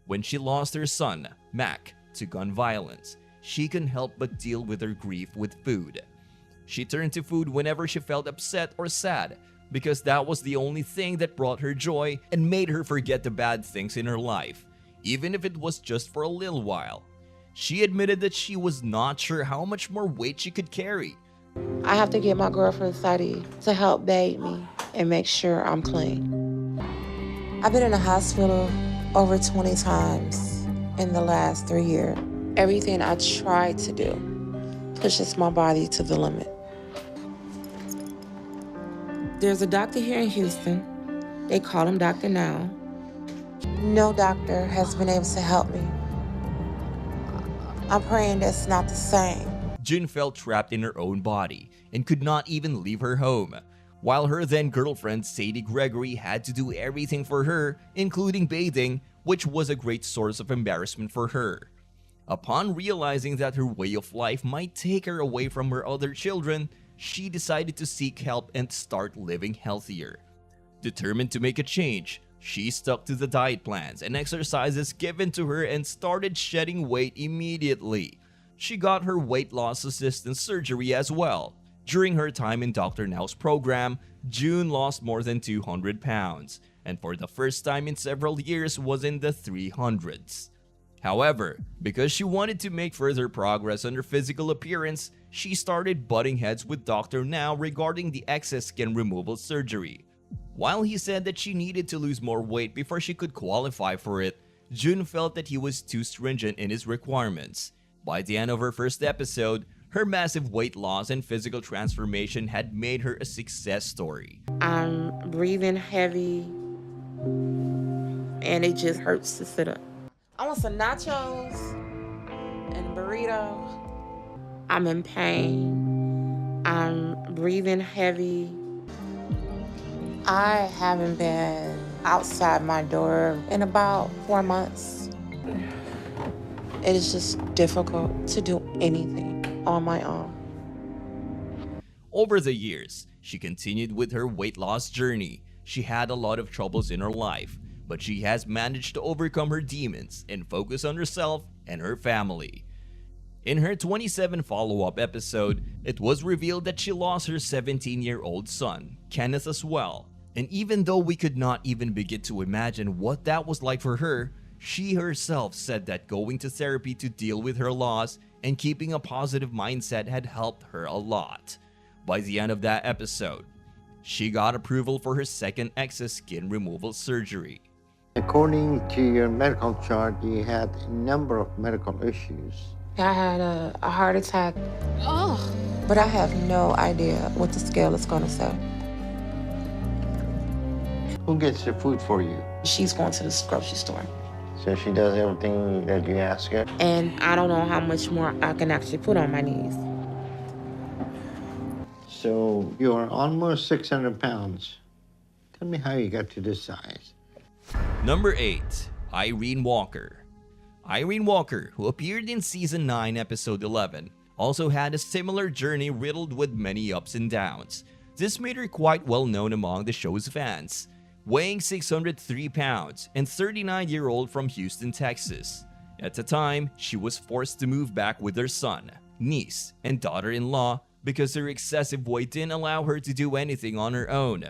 S7: When she lost her son, Mac, to gun violence, she couldn't help but deal with her grief with food. She turned to food whenever she felt upset or sad, because that was the only thing that brought her joy and made her forget the bad things in her life, even if it was just for a little while. She admitted that she was not sure how much more weight she could carry.
S11: I have to get my girlfriend Sadie to help bathe me and make sure I'm clean. I've been in the hospital over 20 times in the last 3 years. Everything I try to do pushes my body to the limit. There's a doctor here in Houston. They call him Dr. Now. No doctor has been able to help me. I'm praying that's not the same.
S7: June felt trapped in her own body and could not even leave her home, while her then-girlfriend Sadie Gregory had to do everything for her, including bathing, which was a great source of embarrassment for her. Upon realizing that her way of life might take her away from her other children, she decided to seek help and start living healthier. Determined to make a change, she stuck to the diet plans and exercises given to her and started shedding weight immediately. She got her weight loss assistance surgery as well. During her time in Dr. Now's program, June lost more than 200 pounds, and for the first time in several years was in the 300s. However, because she wanted to make further progress on her physical appearance, she started butting heads with Dr. Now regarding the excess skin removal surgery. While he said that she needed to lose more weight before she could qualify for it, June felt that he was too stringent in his requirements. By the end of her first episode, her massive weight loss and physical transformation had made her a success story.
S11: I'm breathing heavy, and it just hurts to sit up. I want some nachos and a burrito. I'm in pain. I'm breathing heavy. I haven't been outside my door in about 4 months. It is just difficult to do anything on my own.
S7: Over the years, she continued with her weight loss journey. She had a lot of troubles in her life, but she has managed to overcome her demons and focus on herself and her family. In her 27 follow-up episode, it was revealed that she lost her 17-year-old son, Kenneth, as well. And even though we could not even begin to imagine what that was like for her, she herself said that going to therapy to deal with her loss and keeping a positive mindset had helped her a lot. By the end of that episode, she got approval for her second excess skin removal surgery.
S16: According to your medical chart, you had a number of medical issues.
S11: I had a heart attack.
S2: Oh.
S11: But I have no idea what the scale is going to say.
S16: Who gets the food for you?
S11: She's going to the grocery store.
S16: So she does everything that you ask her?
S11: And I don't know how much more I can actually put on my knees.
S16: So you're almost 600 pounds. Tell me how you got to this size.
S7: Number 8. Irene Walker. Irene Walker, who appeared in Season 9, Episode 11, also had a similar journey riddled with many ups and downs. This made her quite well known among the show's fans. Weighing 603 pounds and 39-year-old from Houston, Texas. At the time, she was forced to move back with her son, niece, and daughter-in-law because her excessive weight didn't allow her to do anything on her own.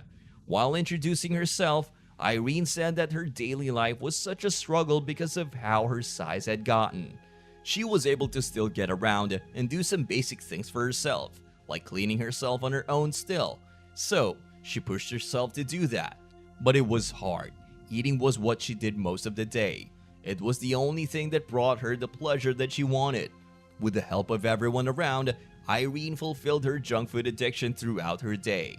S7: While introducing herself, Irene said that her daily life was such a struggle because of how her size had gotten. She was able to still get around and do some basic things for herself, like cleaning herself on her own still. So, she pushed herself to do that. But it was hard. Eating was what she did most of the day. It was the only thing that brought her the pleasure that she wanted. With the help of everyone around, Irene fulfilled her junk food addiction throughout her day.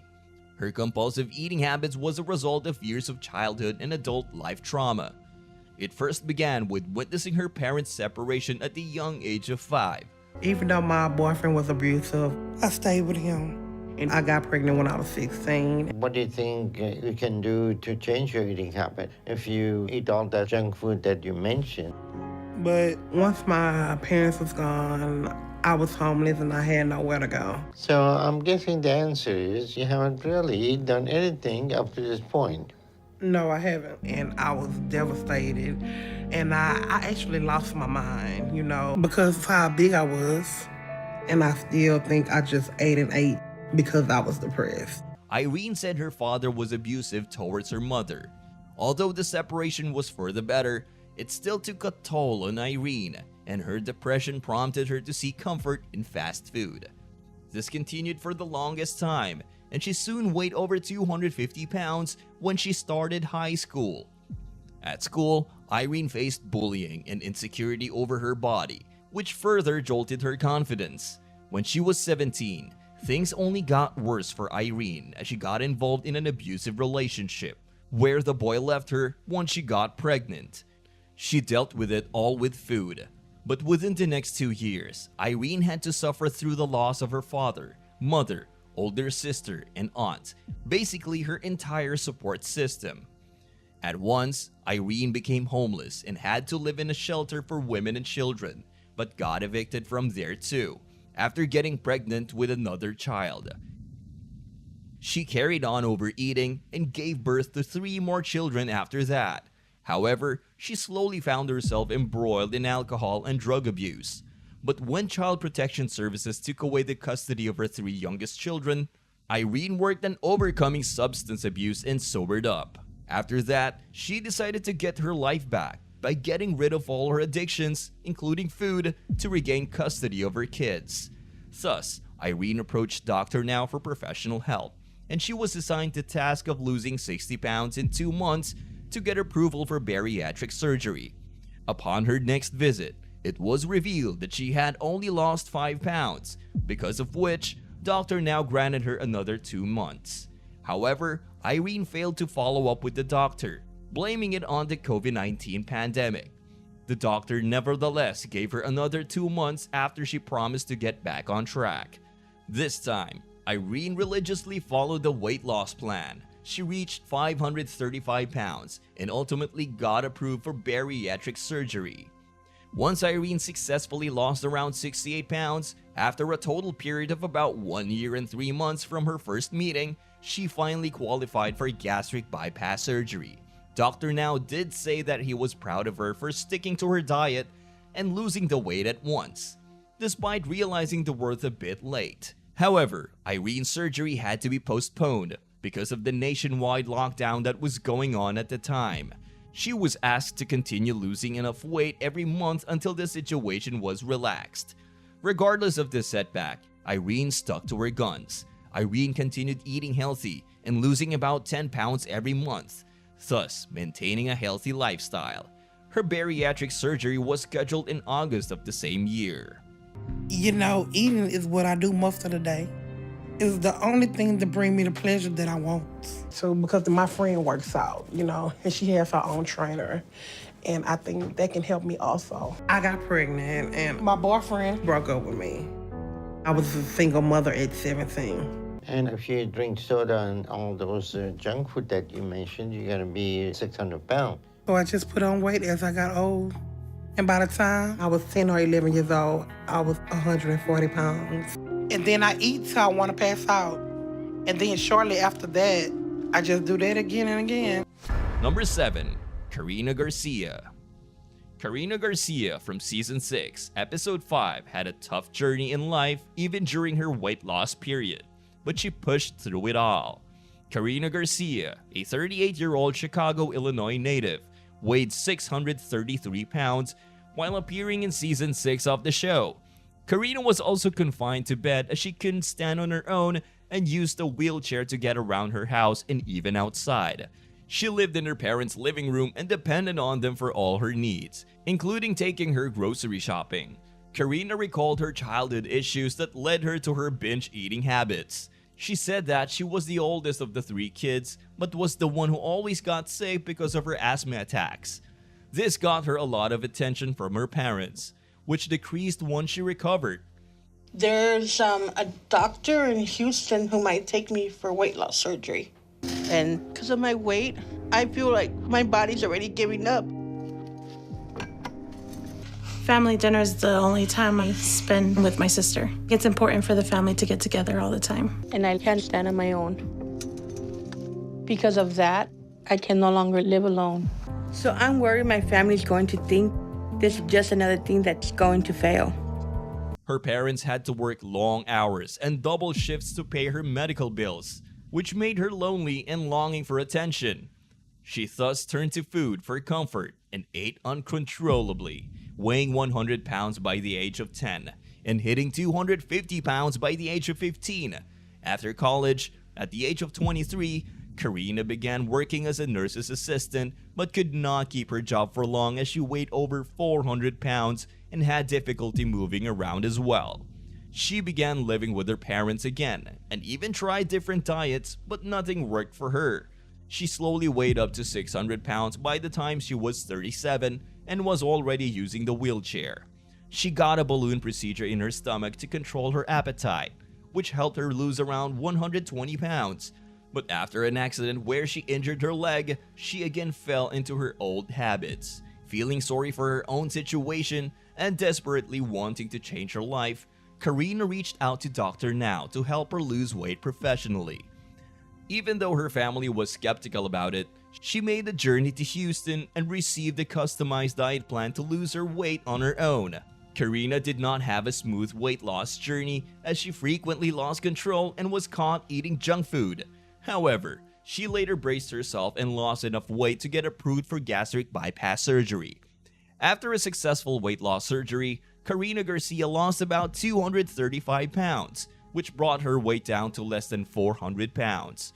S7: Her compulsive eating habits was a result of years of childhood and adult life trauma. It first began with witnessing her parents' separation at the young age of 5.
S3: Even though my boyfriend was abusive, I stayed with him. And I got pregnant when I was 16.
S16: What do you think you can do to change your eating habit if you eat all that junk food that you mentioned?
S3: But once my parents was gone, I was homeless and I had nowhere to go.
S16: So I'm guessing the answer is you haven't really done anything up to this point.
S3: No, I haven't. And I was devastated. And I actually lost my mind, you know, because of how big I was. And I still think I just ate and ate because I was depressed.
S7: Irene said her father was abusive towards her mother. Although the separation was for the better, it still took a toll on Irene, and her depression prompted her to seek comfort in fast food. This continued for the longest time, and she soon weighed over 250 pounds when she started high school. At school, Irene faced bullying and insecurity over her body, which further jolted her confidence. When she was 17, things only got worse for Irene as she got involved in an abusive relationship, where the boy left her once she got pregnant. She dealt with it all with food. But within the next 2 years, Irene had to suffer through the loss of her father, mother, older sister, and aunt, basically her entire support system. At once, Irene became homeless and had to live in a shelter for women and children, but got evicted from there too, after getting pregnant with another child. She carried on overeating and gave birth to 3 more children after that. However, she slowly found herself embroiled in alcohol and drug abuse. But when Child Protection Services took away the custody of her 3 youngest children, Irene worked on overcoming substance abuse and sobered up. After that, she decided to get her life back by getting rid of all her addictions, including food, to regain custody of her kids. Thus, Irene approached Dr. Now for professional help, and she was assigned the task of losing 60 pounds in 2 months to get approval for bariatric surgery. Upon her next visit, it was revealed that she had only lost 5 pounds, because of which Dr. Now granted her another 2 months. However, Irene failed to follow up with the doctor, blaming it on the COVID-19 pandemic. The doctor nevertheless gave her another 2 months after she promised to get back on track. This time, Irene religiously followed the weight loss plan. She reached 535 pounds and ultimately got approved for bariatric surgery. Once Irene successfully lost around 68 pounds, after a total period of about 1 year and 3 months from her first meeting, she finally qualified for gastric bypass surgery. Dr. Now did say that he was proud of her for sticking to her diet and losing the weight at once, despite realizing the worth a bit late. However, Irene's surgery had to be postponed because of the nationwide lockdown that was going on at the time. She was asked to continue losing enough weight every month until the situation was relaxed. Regardless of this setback, Irene stuck to her guns. Irene continued eating healthy and losing about 10 pounds every month, thus maintaining a healthy lifestyle. Her bariatric surgery was scheduled in August of the same year.
S3: You know, eating is what I do most of the day. It's the only thing to bring me the pleasure that I want. So because my friend works out, you know, and she has her own trainer, and I think that can help me also. I got pregnant and my boyfriend broke up with me. I was a single mother at 17.
S16: And if you drink soda and all those junk food that you mentioned, you're gonna be 600 pounds.
S3: So I just put on weight as I got old. And by the time I was 10 or 11 years old, I was 140 pounds. And then I eat till I want to pass out. And then shortly after that, I just do that again and again.
S7: Number 7. Karina Garcia. Karina Garcia from Season 6, Episode 5 had a tough journey in life even during her weight loss period, but she pushed through it all. Karina Garcia, a 38-year-old Chicago, Illinois native, weighed 633 pounds while appearing in Season 6 of the show. Karina was also confined to bed as she couldn't stand on her own and used a wheelchair to get around her house and even outside. She lived in her parents' living room and depended on them for all her needs, including taking her grocery shopping. Karina recalled her childhood issues that led her to her binge eating habits. She said that she was the oldest of the 3 kids, but was the one who always got sick because of her asthma attacks. This got her a lot of attention from her parents, which decreased once she recovered.
S15: There's a doctor in Houston who might take me for weight loss surgery. And because of my weight, I feel like my body's already giving up.
S2: Family dinner is the only time I spend with my sister. It's important for the family to get together all the time.
S15: And I can't stand on my own. Because of that, I can no longer live alone. So I'm worried my family's going to think this is just another thing that's going to fail.
S7: Her parents had to work long hours and double shifts to pay her medical bills, which made her lonely and longing for attention. She thus turned to food for comfort and ate uncontrollably, weighing 100 pounds by the age of 10 and hitting 250 pounds by the age of 15. After college, at the age of 23, Karina began working as a nurse's assistant but could not keep her job for long as she weighed over 400 pounds and had difficulty moving around as well. She began living with her parents again and even tried different diets, but nothing worked for her. She slowly weighed up to 600 pounds by the time she was 37 and was already using the wheelchair. She got a balloon procedure in her stomach to control her appetite, which helped her lose around 120 pounds. But after an accident where she injured her leg, she again fell into her old habits. Feeling sorry for her own situation and desperately wanting to change her life, Karina reached out to Dr. Now to help her lose weight professionally. Even though her family was skeptical about it, she made the journey to Houston and received a customized diet plan to lose her weight on her own. Karina did not have a smooth weight loss journey as she frequently lost control and was caught eating junk food. However, she later braced herself and lost enough weight to get approved for gastric bypass surgery. After a successful weight loss surgery, Karina Garcia lost about 235 pounds, which brought her weight down to less than 400 pounds.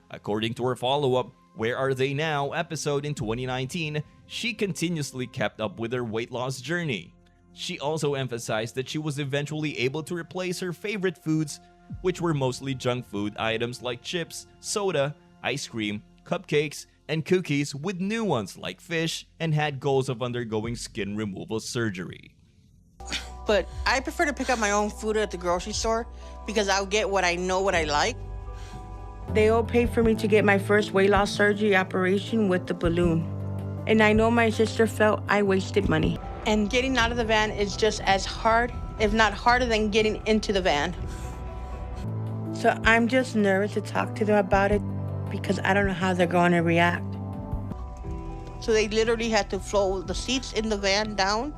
S7: According to her follow-up, Where Are They Now episode in 2019, she continuously kept up with her weight loss journey. She also emphasized that she was eventually able to replace her favorite foods, which were mostly junk food items like chips, soda, ice cream, cupcakes, and cookies, with new ones like fish, and had goals of undergoing skin removal surgery.
S15: But I prefer to pick up my own food at the grocery store because I'll get what I know what I like. They all paid for me to get my first weight loss surgery operation with the balloon. And I know my sister felt I wasted money. And getting out of the van is just as hard, if not harder than getting into the van. So I'm just nervous to talk to them about it because I don't know how they're going to react. So they literally had to fold the seats in the van down,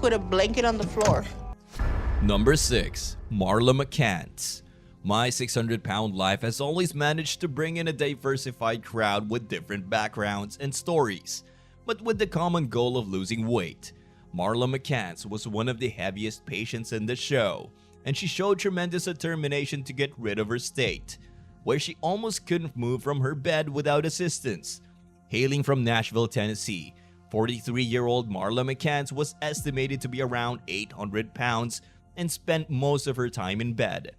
S15: put a blanket on the floor.
S7: Number 6. Marla McCants. My 600-Pound Life has always managed to bring in a diversified crowd with different backgrounds and stories, but with the common goal of losing weight. Marla McCants was one of the heaviest patients in the show, and she showed tremendous determination to get rid of her state, where she almost couldn't move from her bed without assistance. Hailing from Nashville, Tennessee, 43-year-old Marla McCants was estimated to be around 800 pounds and spent most of her time in bed.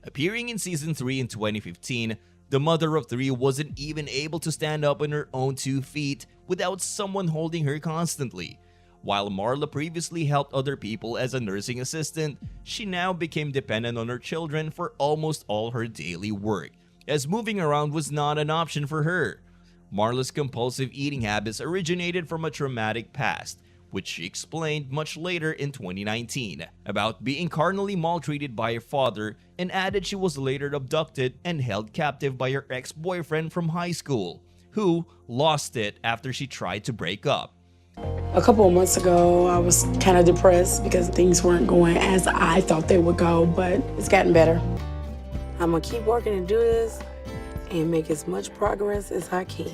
S7: Appearing in season 3 in 2015, the mother of 3 wasn't even able to stand up on her own 2 feet without someone holding her constantly. While Marla previously helped other people as a nursing assistant, she now became dependent on her children for almost all her daily work, as moving around was not an option for her. Marla's compulsive eating habits originated from a traumatic past, which she explained much later in 2019, about being carnally maltreated by her father, and added she was later abducted and held captive by her ex-boyfriend from high school, who lost it after she tried to break up.
S3: A couple of months ago, I was kind of depressed because things weren't going as I thought they would go, but it's gotten better. I'm gonna keep working and do this and make as much progress as I can.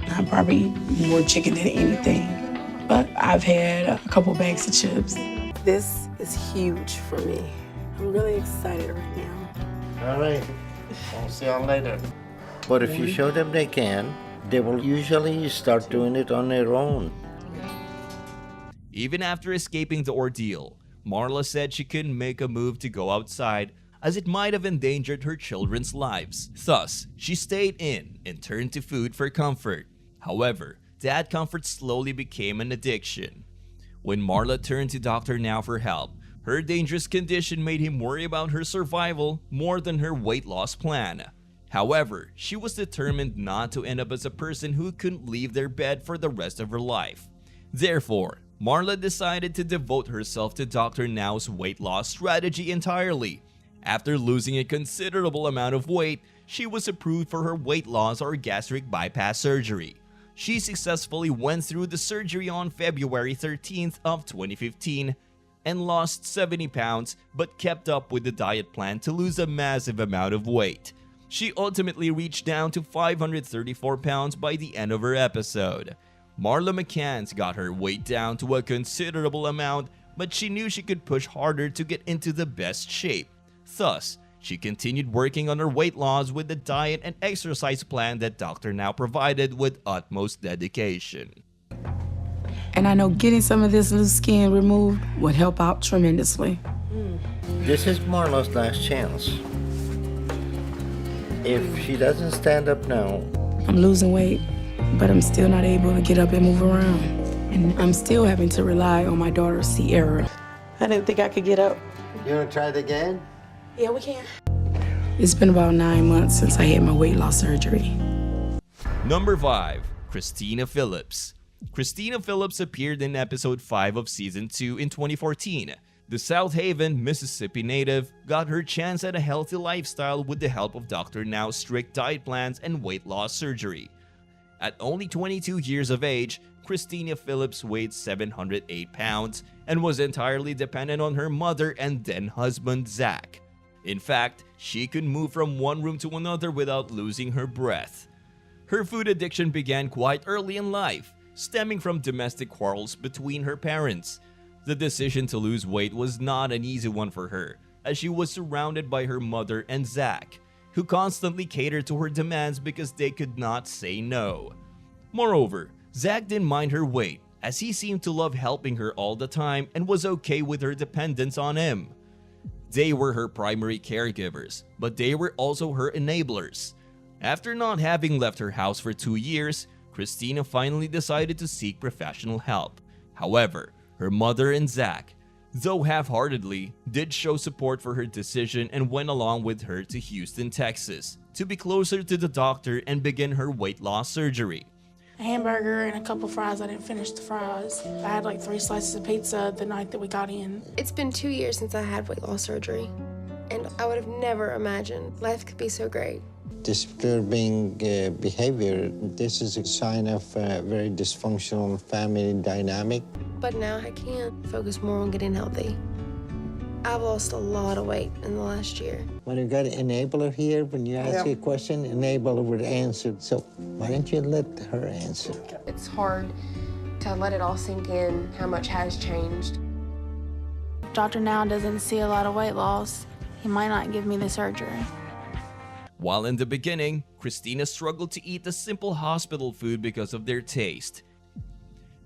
S3: I probably eat more chicken than anything, but I've had a couple bags of chips. This is huge for me. I'm really excited right now.
S16: All right. I'll see y'all later. But if you show them they can, they will usually start doing it on their own.
S7: Even after escaping the ordeal, Marla said she couldn't make a move to go outside as it might have endangered her children's lives. Thus, she stayed in and turned to food for comfort. However, that comfort slowly became an addiction. When Marla turned to Dr. Now for help, her dangerous condition made him worry about her survival more than her weight loss plan. However, she was determined not to end up as a person who couldn't leave their bed for the rest of her life. Therefore, Marla decided to devote herself to Dr. Now's weight loss strategy entirely. After losing a considerable amount of weight, she was approved for her weight loss or gastric bypass surgery. She successfully went through the surgery on February 13th of 2015 and lost 70 pounds but kept up with the diet plan to lose a massive amount of weight. She ultimately reached down to 534 pounds by the end of her episode. Marla McCants got her weight down to a considerable amount, but she knew she could push harder to get into the best shape. Thus, she continued working on her weight loss with the diet and exercise plan that Dr. Now provided with utmost dedication.
S3: And I know getting some of this loose skin removed would help out tremendously.
S16: This is Marla's last chance. If she doesn't stand up now,
S3: I'm losing weight, but I'm still not able to get up and move around. And I'm still having to rely on my daughter, Sierra. I didn't think I could get up.
S16: You want to try it again?
S3: Yeah, we can. It's been about 9 months since I had my weight loss surgery.
S7: Number 5. Christina Phillips. Christina Phillips appeared in episode 5 of season 2 in 2014. The South Haven, Mississippi native got her chance at a healthy lifestyle with the help of Dr. Now's strict diet plans and weight loss surgery. At only 22 years of age, Christina Phillips weighed 708 pounds and was entirely dependent on her mother and then husband, Zach. In fact, she could move from one room to another without losing her breath. Her food addiction began quite early in life, stemming from domestic quarrels between her parents. The decision to lose weight was not an easy one for her, as she was surrounded by her mother and Zach, who constantly catered to her demands because they could not say no. Moreover, Zach didn't mind her weight, as he seemed to love helping her all the time and was okay with her dependence on him. They were her primary caregivers, but they were also her enablers. After not having left her house for 2 years, Christina finally decided to seek professional help. However, her mother and Zach, though half-heartedly, did show support for her decision and went along with her to Houston, Texas, to be closer to the doctor and begin her weight loss surgery.
S3: A hamburger and a couple fries. I didn't finish the fries. I had like 3 slices of pizza the night that we got in.
S12: It's been 2 years since I had weight loss surgery, and I would have never imagined life could be so great.
S16: Disturbing behavior, this is a sign of a very dysfunctional family dynamic.
S12: But now I can focus more on getting healthy. I've lost a lot of weight in the last year.
S16: When you got an enabler here, when you ask a question, enabler would answer. So why don't you let her answer?
S12: It's hard to let it all sink in how much has changed.
S2: Dr. Now doesn't see a lot of weight loss. He might not give me the surgery.
S7: While in the beginning, Christina struggled to eat the simple hospital food because of their taste.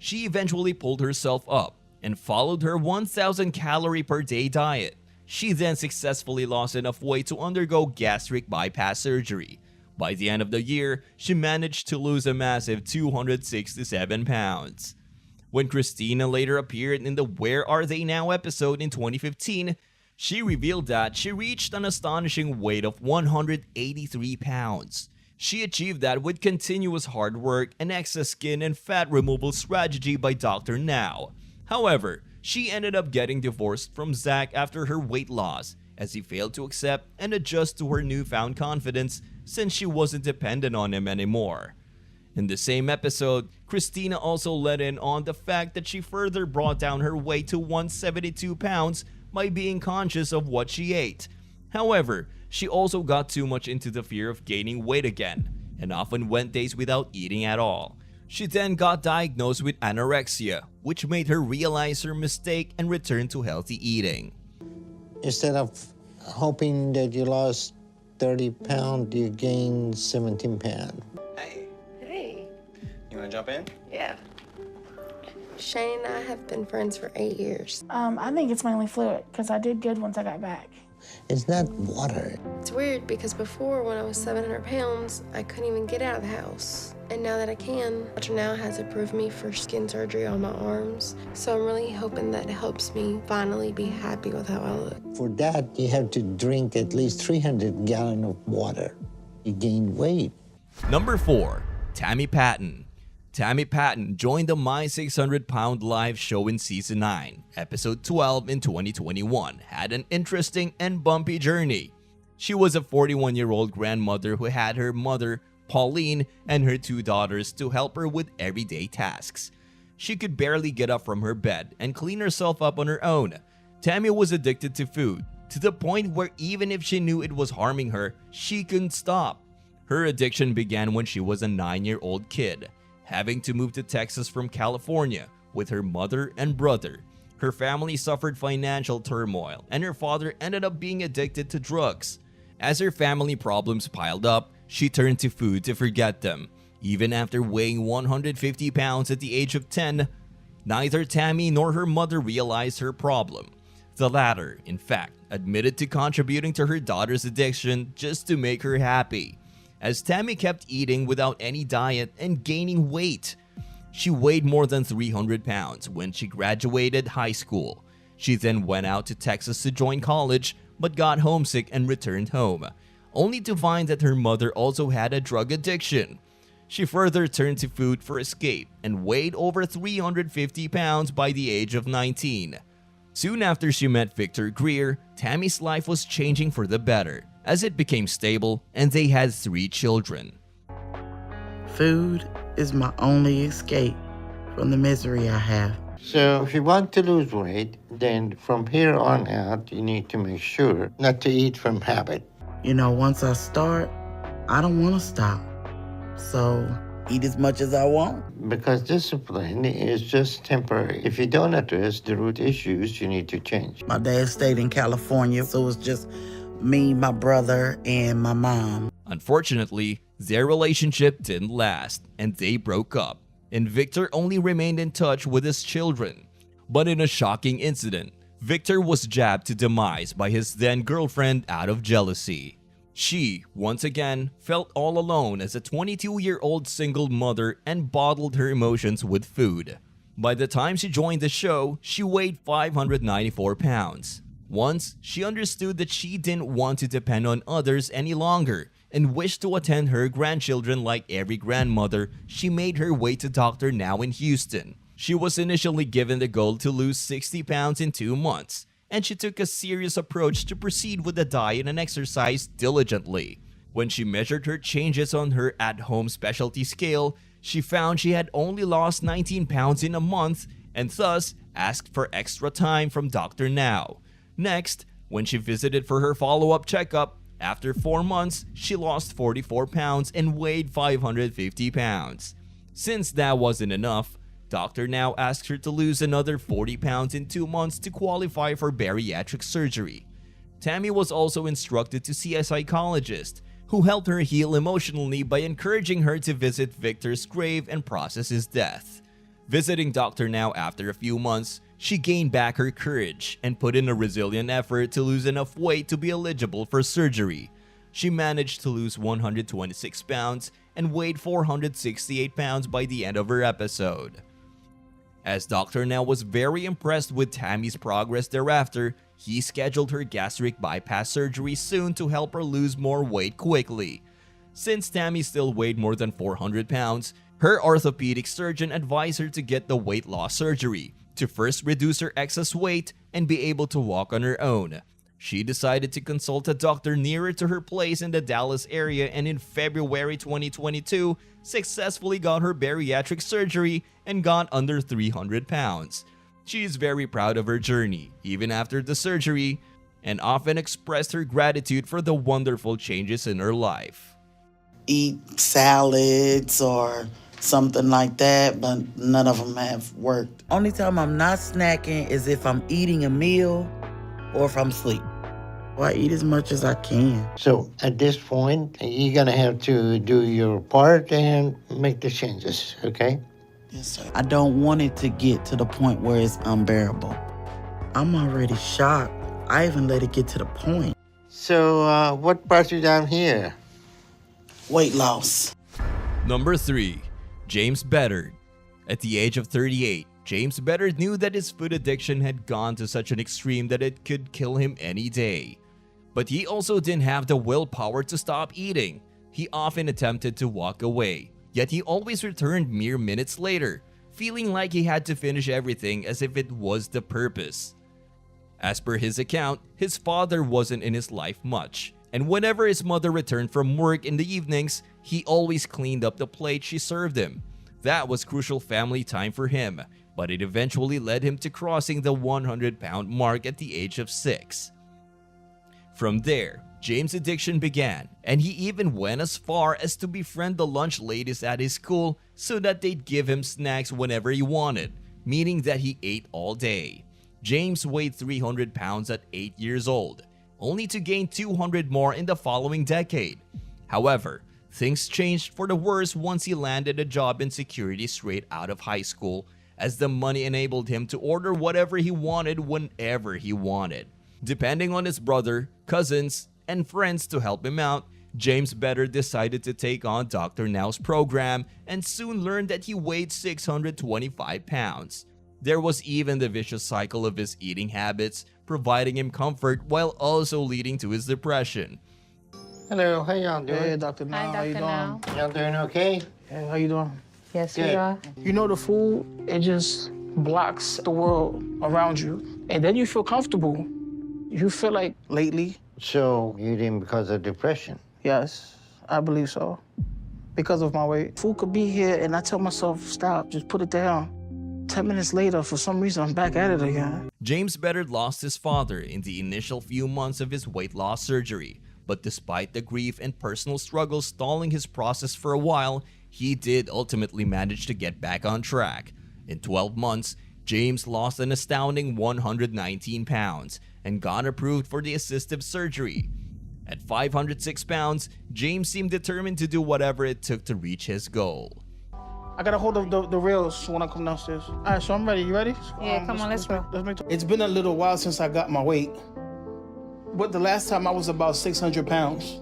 S7: She eventually pulled herself up and followed her 1,000 calorie per day diet. She then successfully lost enough weight to undergo gastric bypass surgery. By the end of the year, she managed to lose a massive 267 pounds. When Christina later appeared in the Where Are They Now episode in 2015, she revealed that she reached an astonishing weight of 183 pounds. She achieved that with continuous hard work and excess skin and fat removal strategy by Dr. Now. However, she ended up getting divorced from Zach after her weight loss, as he failed to accept and adjust to her newfound confidence since she wasn't dependent on him anymore. In the same episode, Christina also let in on the fact that she further brought down her weight to 172 pounds by being conscious of what she ate. However, she also got too much into the fear of gaining weight again, and often went days without eating at all. She then got diagnosed with anorexia, which made her realize her mistake and return to healthy eating.
S16: Instead of hoping that you lost 30 pounds, you gained 17 pounds.
S12: Hey.
S1: You want to jump in?
S12: Yeah. Shane and I have been friends for 8 years.
S22: I think it's mainly fluid because I did good once I got back.
S16: It's not water.
S12: It's weird because before, when I was 700 pounds, I couldn't even get out of the house. And now that I can, Dr. Now has approved me for skin surgery on my arms. So I'm really hoping that it helps me finally be happy with how I look.
S16: For that, you have to drink at least 300 gallons of water. You gain weight.
S7: Number 4. Tammy Patton. Tammy Patton joined the My 600 Pound Live show in Season 9, Episode 12 in 2021, had an interesting and bumpy journey. She was a 41-year-old grandmother who had her mother, Pauline, and her 2 daughters to help her with everyday tasks. She could barely get up from her bed and clean herself up on her own. Tammy was addicted to food, to the point where even if she knew it was harming her, she couldn't stop. Her addiction began when she was a 9-year-old kid, having to move to Texas from California with her mother and brother. Her family suffered financial turmoil, and her father ended up being addicted to drugs. As her family problems piled up, she turned to food to forget them. Even after weighing 150 pounds at the age of 10, neither Tammy nor her mother realized her problem. The latter, in fact, admitted to contributing to her daughter's addiction just to make her happy. As Tammy kept eating without any diet and gaining weight. She weighed more than 300 pounds when she graduated high school. She then went out to Texas to join college, but got homesick and returned home, only to find that her mother also had a drug addiction. She further turned to food for escape and weighed over 350 pounds by the age of 19. Soon after she met Victor Greer, Tammy's life was changing for the better, as it became stable and they had 3 children.
S13: Food is my only escape from the misery I have.
S16: So if you want to lose weight, then from here on out, you need to make sure not to eat from habit.
S13: You know, once I start, I don't want to stop. So eat as much as I want.
S16: Because discipline is just temporary. If you don't address the root issues, you need to change.
S13: My dad stayed in California, so it was just me, my brother, and my mom.
S7: Unfortunately, their relationship didn't last and they broke up, and Victor only remained in touch with his children. But in a shocking incident, Victor was jabbed to demise by his then girlfriend out of jealousy. She, once again, felt all alone as a 22-year-old single mother and bottled her emotions with food. By the time she joined the show, she weighed 594 pounds. Once, she understood that she didn't want to depend on others any longer and wished to attend her grandchildren like every grandmother. She made her way to Dr. Now in Houston. She was initially given the goal to lose 60 pounds in 2 months, and she took a serious approach to proceed with the diet and exercise diligently. When she measured her changes on her at-home specialty scale, she found she had only lost 19 pounds in a month and thus asked for extra time from Dr. Now. Next, when she visited for her follow-up checkup, after 4 months, she lost 44 pounds and weighed 550 pounds. Since that wasn't enough, Dr. Now asked her to lose another 40 pounds in 2 months to qualify for bariatric surgery. Tammy was also instructed to see a psychologist who helped her heal emotionally by encouraging her to visit Victor's grave and process his death. Visiting Dr. Now after a few months, she gained back her courage and put in a resilient effort to lose enough weight to be eligible for surgery. She managed to lose 126 pounds and weighed 468 pounds by the end of her episode. As Dr. Now was very impressed with Tammy's progress thereafter, he scheduled her gastric bypass surgery soon to help her lose more weight quickly. Since Tammy still weighed more than 400 pounds, her orthopedic surgeon advised her to get the weight loss surgery to first reduce her excess weight and be able to walk on her own. She decided to consult a doctor nearer to her place in the Dallas area, and in February 2022, successfully got her bariatric surgery and got under 300 pounds. She is very proud of her journey, even after the surgery, and often expressed her gratitude for the wonderful changes in her life.
S13: Eat salads or something like that, but none of them have worked. Only time I'm not snacking is if I'm eating a meal or if I'm asleep. Well, I eat as much as I can.
S16: So at this point, you're gonna have to do your part and make the changes, okay?
S13: Yes, sir. I don't want it to get to the point where it's unbearable. I'm already shocked. I even let it get to the point.
S16: So what brought you down here?
S13: Weight loss.
S7: Number 3. James Beddard. At the age of 38, James Beddard knew that his food addiction had gone to such an extreme that it could kill him any day. But he also didn't have the willpower to stop eating. He often attempted to walk away, yet he always returned mere minutes later, feeling like he had to finish everything as if it was the purpose. As per his account, his father wasn't in his life much, and whenever his mother returned from work in the evenings, he always cleaned up the plate she served him. That was crucial family time for him, but it eventually led him to crossing the 100-pound mark at the age of 6. From there, James' addiction began, and he even went as far as to befriend the lunch ladies at his school so that they'd give him snacks whenever he wanted, meaning that he ate all day. James weighed 300 pounds at 8 years old, only to gain 200 more in the following decade. However, things changed for the worse once he landed a job in security straight out of high school, as the money enabled him to order whatever he wanted whenever he wanted. Depending on his brother, cousins, and friends to help him out, James Beddard decided to take on Dr. Now's program and soon learned that he weighed 625 pounds. There was even the vicious cycle of his eating habits, providing him comfort while also leading to his depression.
S16: Hello, how y'all doing?
S21: Hey, Dr. Now, how you doing?
S16: Y'all doing okay?
S21: Hey, how you doing?
S4: Yes,
S16: Good.
S4: we are.
S21: You know, the food, it just blocks the world around you. And then you feel comfortable. You feel like lately.
S16: So you eating because of depression?
S21: Yes, I believe so. Because of my weight. Food could be here and I tell myself, stop, just put it down. 10 minutes later, for some reason, I'm back at it again.
S7: James Beddard lost his father in the initial few months of his weight loss surgery, but despite the grief and personal struggles stalling his process for a while, he did ultimately manage to get back on track. In 12 months, James lost an astounding 119 pounds and got approved for the assistive surgery. At 506 pounds, James seemed determined to do whatever it took to reach his goal.
S21: I got a hold of the rails when I come downstairs. All right, so I'm ready. You ready?
S4: Yeah, come on, let's go.
S21: It's been a little while since I got my weight. But the last time I was about 600 pounds.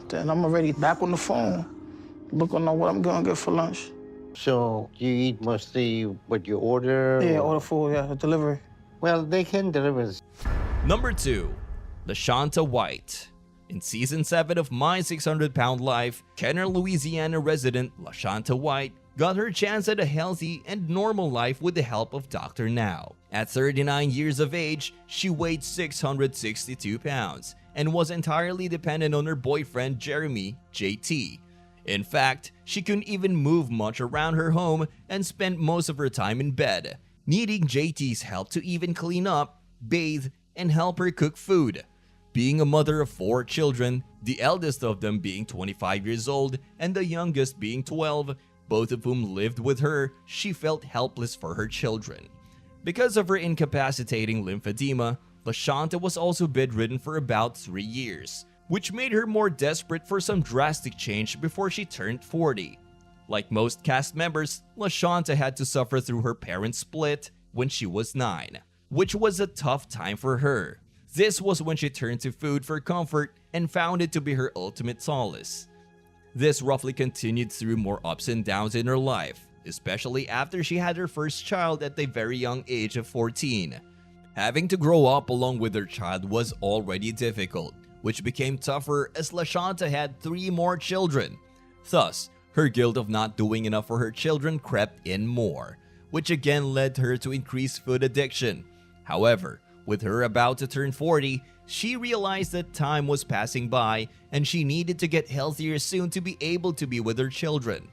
S21: Then I'm already back on the phone, looking on what I'm gonna get for lunch.
S16: So you eat mostly what you order?
S21: Yeah,
S16: or?
S21: order food, yeah, delivery.
S16: Well, they can deliver.
S7: Number 2. LaShonta White. In Season 7 of My 600-Pound Life, Kenner, Louisiana resident LaShonta White got her chance at a healthy and normal life with the help of Dr. Now. At 39 years of age, she weighed 662 pounds and was entirely dependent on her boyfriend Jeremy, JT. In fact, she couldn't even move much around her home and spent most of her time in bed, needing JT's help to even clean up, bathe, and help her cook food. Being a mother of 4 children, the eldest of them being 25 years old and the youngest being 12, both of whom lived with her, she felt helpless for her children. Because of her incapacitating lymphedema, LaShonta was also bedridden for about 3 years, which made her more desperate for some drastic change before she turned 40. Like most cast members, LaShonta had to suffer through her parents' split when she was 9, which was a tough time for her. This was when she turned to food for comfort and found it to be her ultimate solace. This roughly continued through more ups and downs in her life, especially after she had her first child at the very young age of 14. Having to grow up along with her child was already difficult, which became tougher as LaShonta had 3 more children. Thus, her guilt of not doing enough for her children crept in more, which again led her to increased food addiction. However, with her about to turn 40, she realized that time was passing by and she needed to get healthier soon to be able to be with her children.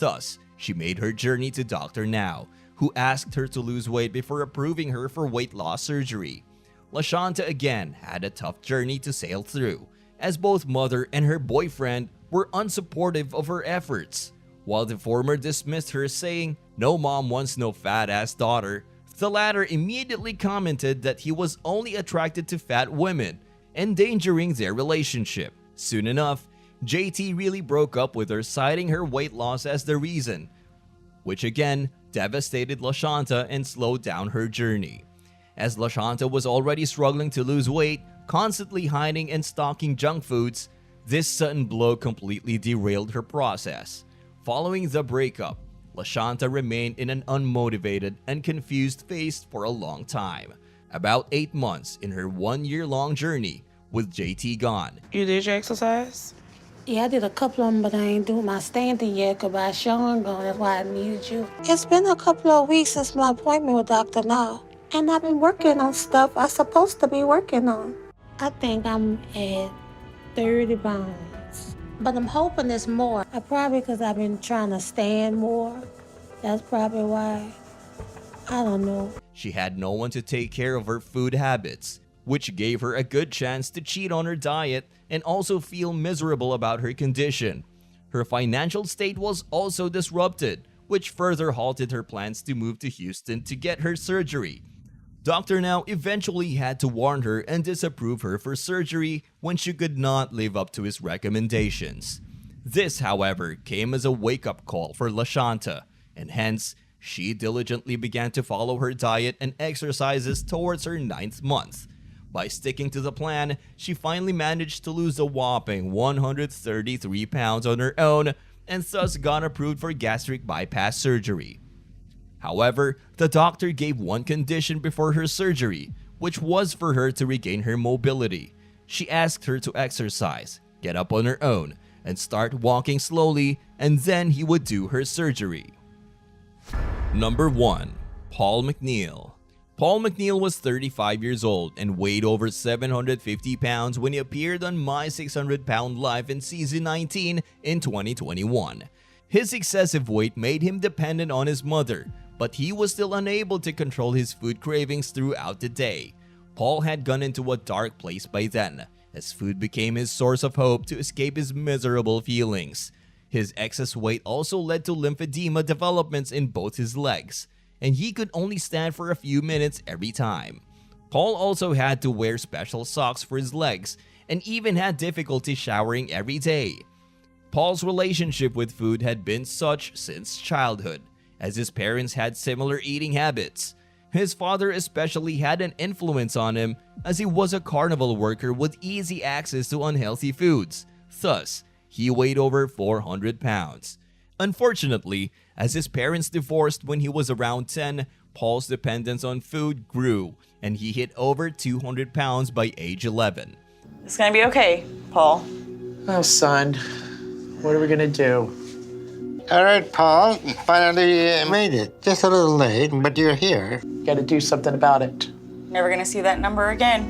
S7: Thus, she made her journey to Dr. Now, who asked her to lose weight before approving her for weight loss surgery. LaShonta again had a tough journey to sail through, as both mother and her boyfriend were unsupportive of her efforts. While the former dismissed her, saying, "No mom wants no fat-ass daughter," the latter immediately commented that he was only attracted to fat women, endangering their relationship. Soon enough, JT really broke up with her, citing her weight loss as the reason, which again devastated LaShonta and slowed down her journey. As LaShonta was already struggling to lose weight, constantly hiding and stocking junk foods, this sudden blow completely derailed her process. Following the breakup, LaShonta remained in an unmotivated and confused phase for a long time, about 8 months in her 1-year-long journey with JT gone.
S3: You did your exercise?
S1: Yeah, I did a couple of them, but I ain't doing my standing yet because by Sean gone, that's why I needed you. It's been a couple of weeks since my appointment with Dr. Now, and I've been working on stuff I'm supposed to be working on. I think I'm at 30 pounds, but I'm hoping it's more. Probably because I've been trying to stand more. That's probably why. I don't know.
S7: She had no one to take care of her food habits, which gave her a good chance to cheat on her diet and also feel miserable about her condition. Her financial state was also disrupted, which further halted her plans to move to Houston to get her surgery. Dr. Now eventually had to warn her and disapprove her for surgery when she could not live up to his recommendations. This, however, came as a wake-up call for LaShonta, and hence, she diligently began to follow her diet and exercises towards her 9th month. By sticking to the plan, she finally managed to lose a whopping 133 pounds on her own and thus got approved for gastric bypass surgery. However, the doctor gave one condition before her surgery, which was for her to regain her mobility. She asked her to exercise, get up on her own, and start walking slowly, and then he would do her surgery. Number 1. Paul McNeil. Paul McNeil was 35 years old and weighed over 750 pounds when he appeared on My 600 Pound Life in Season 19 in 2021. His excessive weight made him dependent on his mother, but he was still unable to control his food cravings throughout the day. Paul had gone into a dark place by then, as food became his source of hope to escape his miserable feelings. His excess weight also led to lymphedema developments in both his legs, and he could only stand for a few minutes every time. Paul also had to wear special socks for his legs and even had difficulty showering every day. Paul's relationship with food had been such since childhood, as his parents had similar eating habits. His father especially had an influence on him, as he was a carnival worker with easy access to unhealthy foods. Thus, he weighed over 400 pounds. Unfortunately, as his parents divorced when he was around 10, Paul's dependence on food grew, and he hit over 200 pounds by age 11.
S14: It's gonna be okay, Paul.
S21: Oh, son, what are we gonna do?
S16: All right, Paul, you finally made it. Just a little late, but you're here.
S21: Gotta do something about it.
S14: Never gonna see that number again.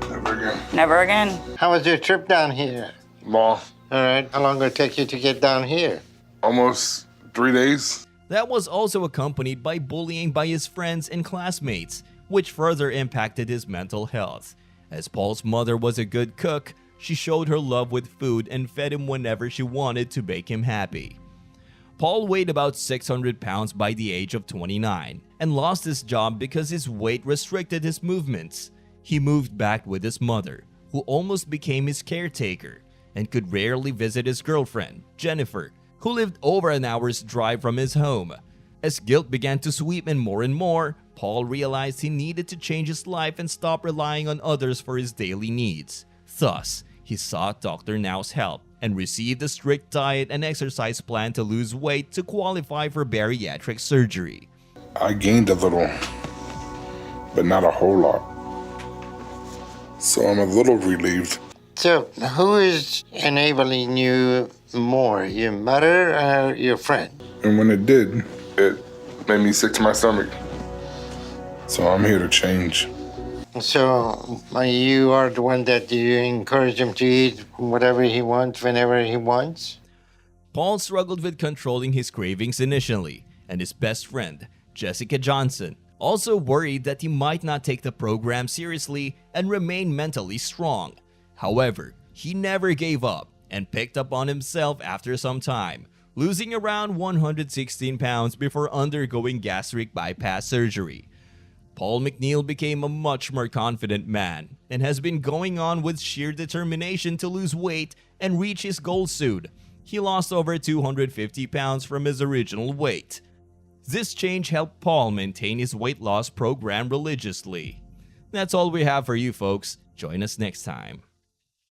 S20: Never again.
S14: Never again.
S16: How was your trip down here?
S20: Long.
S16: All right, how long will it take you to get down here?
S20: Almost 3 days.
S7: That was also accompanied by bullying by his friends and classmates, which further impacted his mental health. As Paul's mother was a good cook, she showed her love with food and fed him whenever she wanted to make him happy. Paul weighed about 600 pounds by the age of 29 and lost his job because his weight restricted his movements. He moved back with his mother, who almost became his caretaker, and could rarely visit his girlfriend, Jennifer, who lived over an hour's drive from his home. As guilt began to sweep in more and more, Paul realized he needed to change his life and stop relying on others for his daily needs. Thus, he sought Dr. Now's help and received a strict diet and exercise plan to lose weight to qualify for bariatric surgery.
S6: I gained a little, but not a whole lot. So I'm a little relieved.
S16: So, who is enabling you more, your mother or your friend?
S6: And when it did, it made me sick to my stomach. So I'm here to change.
S16: So, you are the one that you encourage him to eat whatever he wants, whenever he wants?
S7: Paul struggled with controlling his cravings initially, and his best friend, Jessica Johnson, also worried that he might not take the program seriously and remain mentally strong. However, he never gave up and picked up on himself after some time, losing around 116 pounds before undergoing gastric bypass surgery. Paul McNeil became a much more confident man and has been going on with sheer determination to lose weight and reach his goal soon. He lost over 250 pounds from his original weight. This change helped Paul maintain his weight loss program religiously. That's all we have for you folks. Join us next time.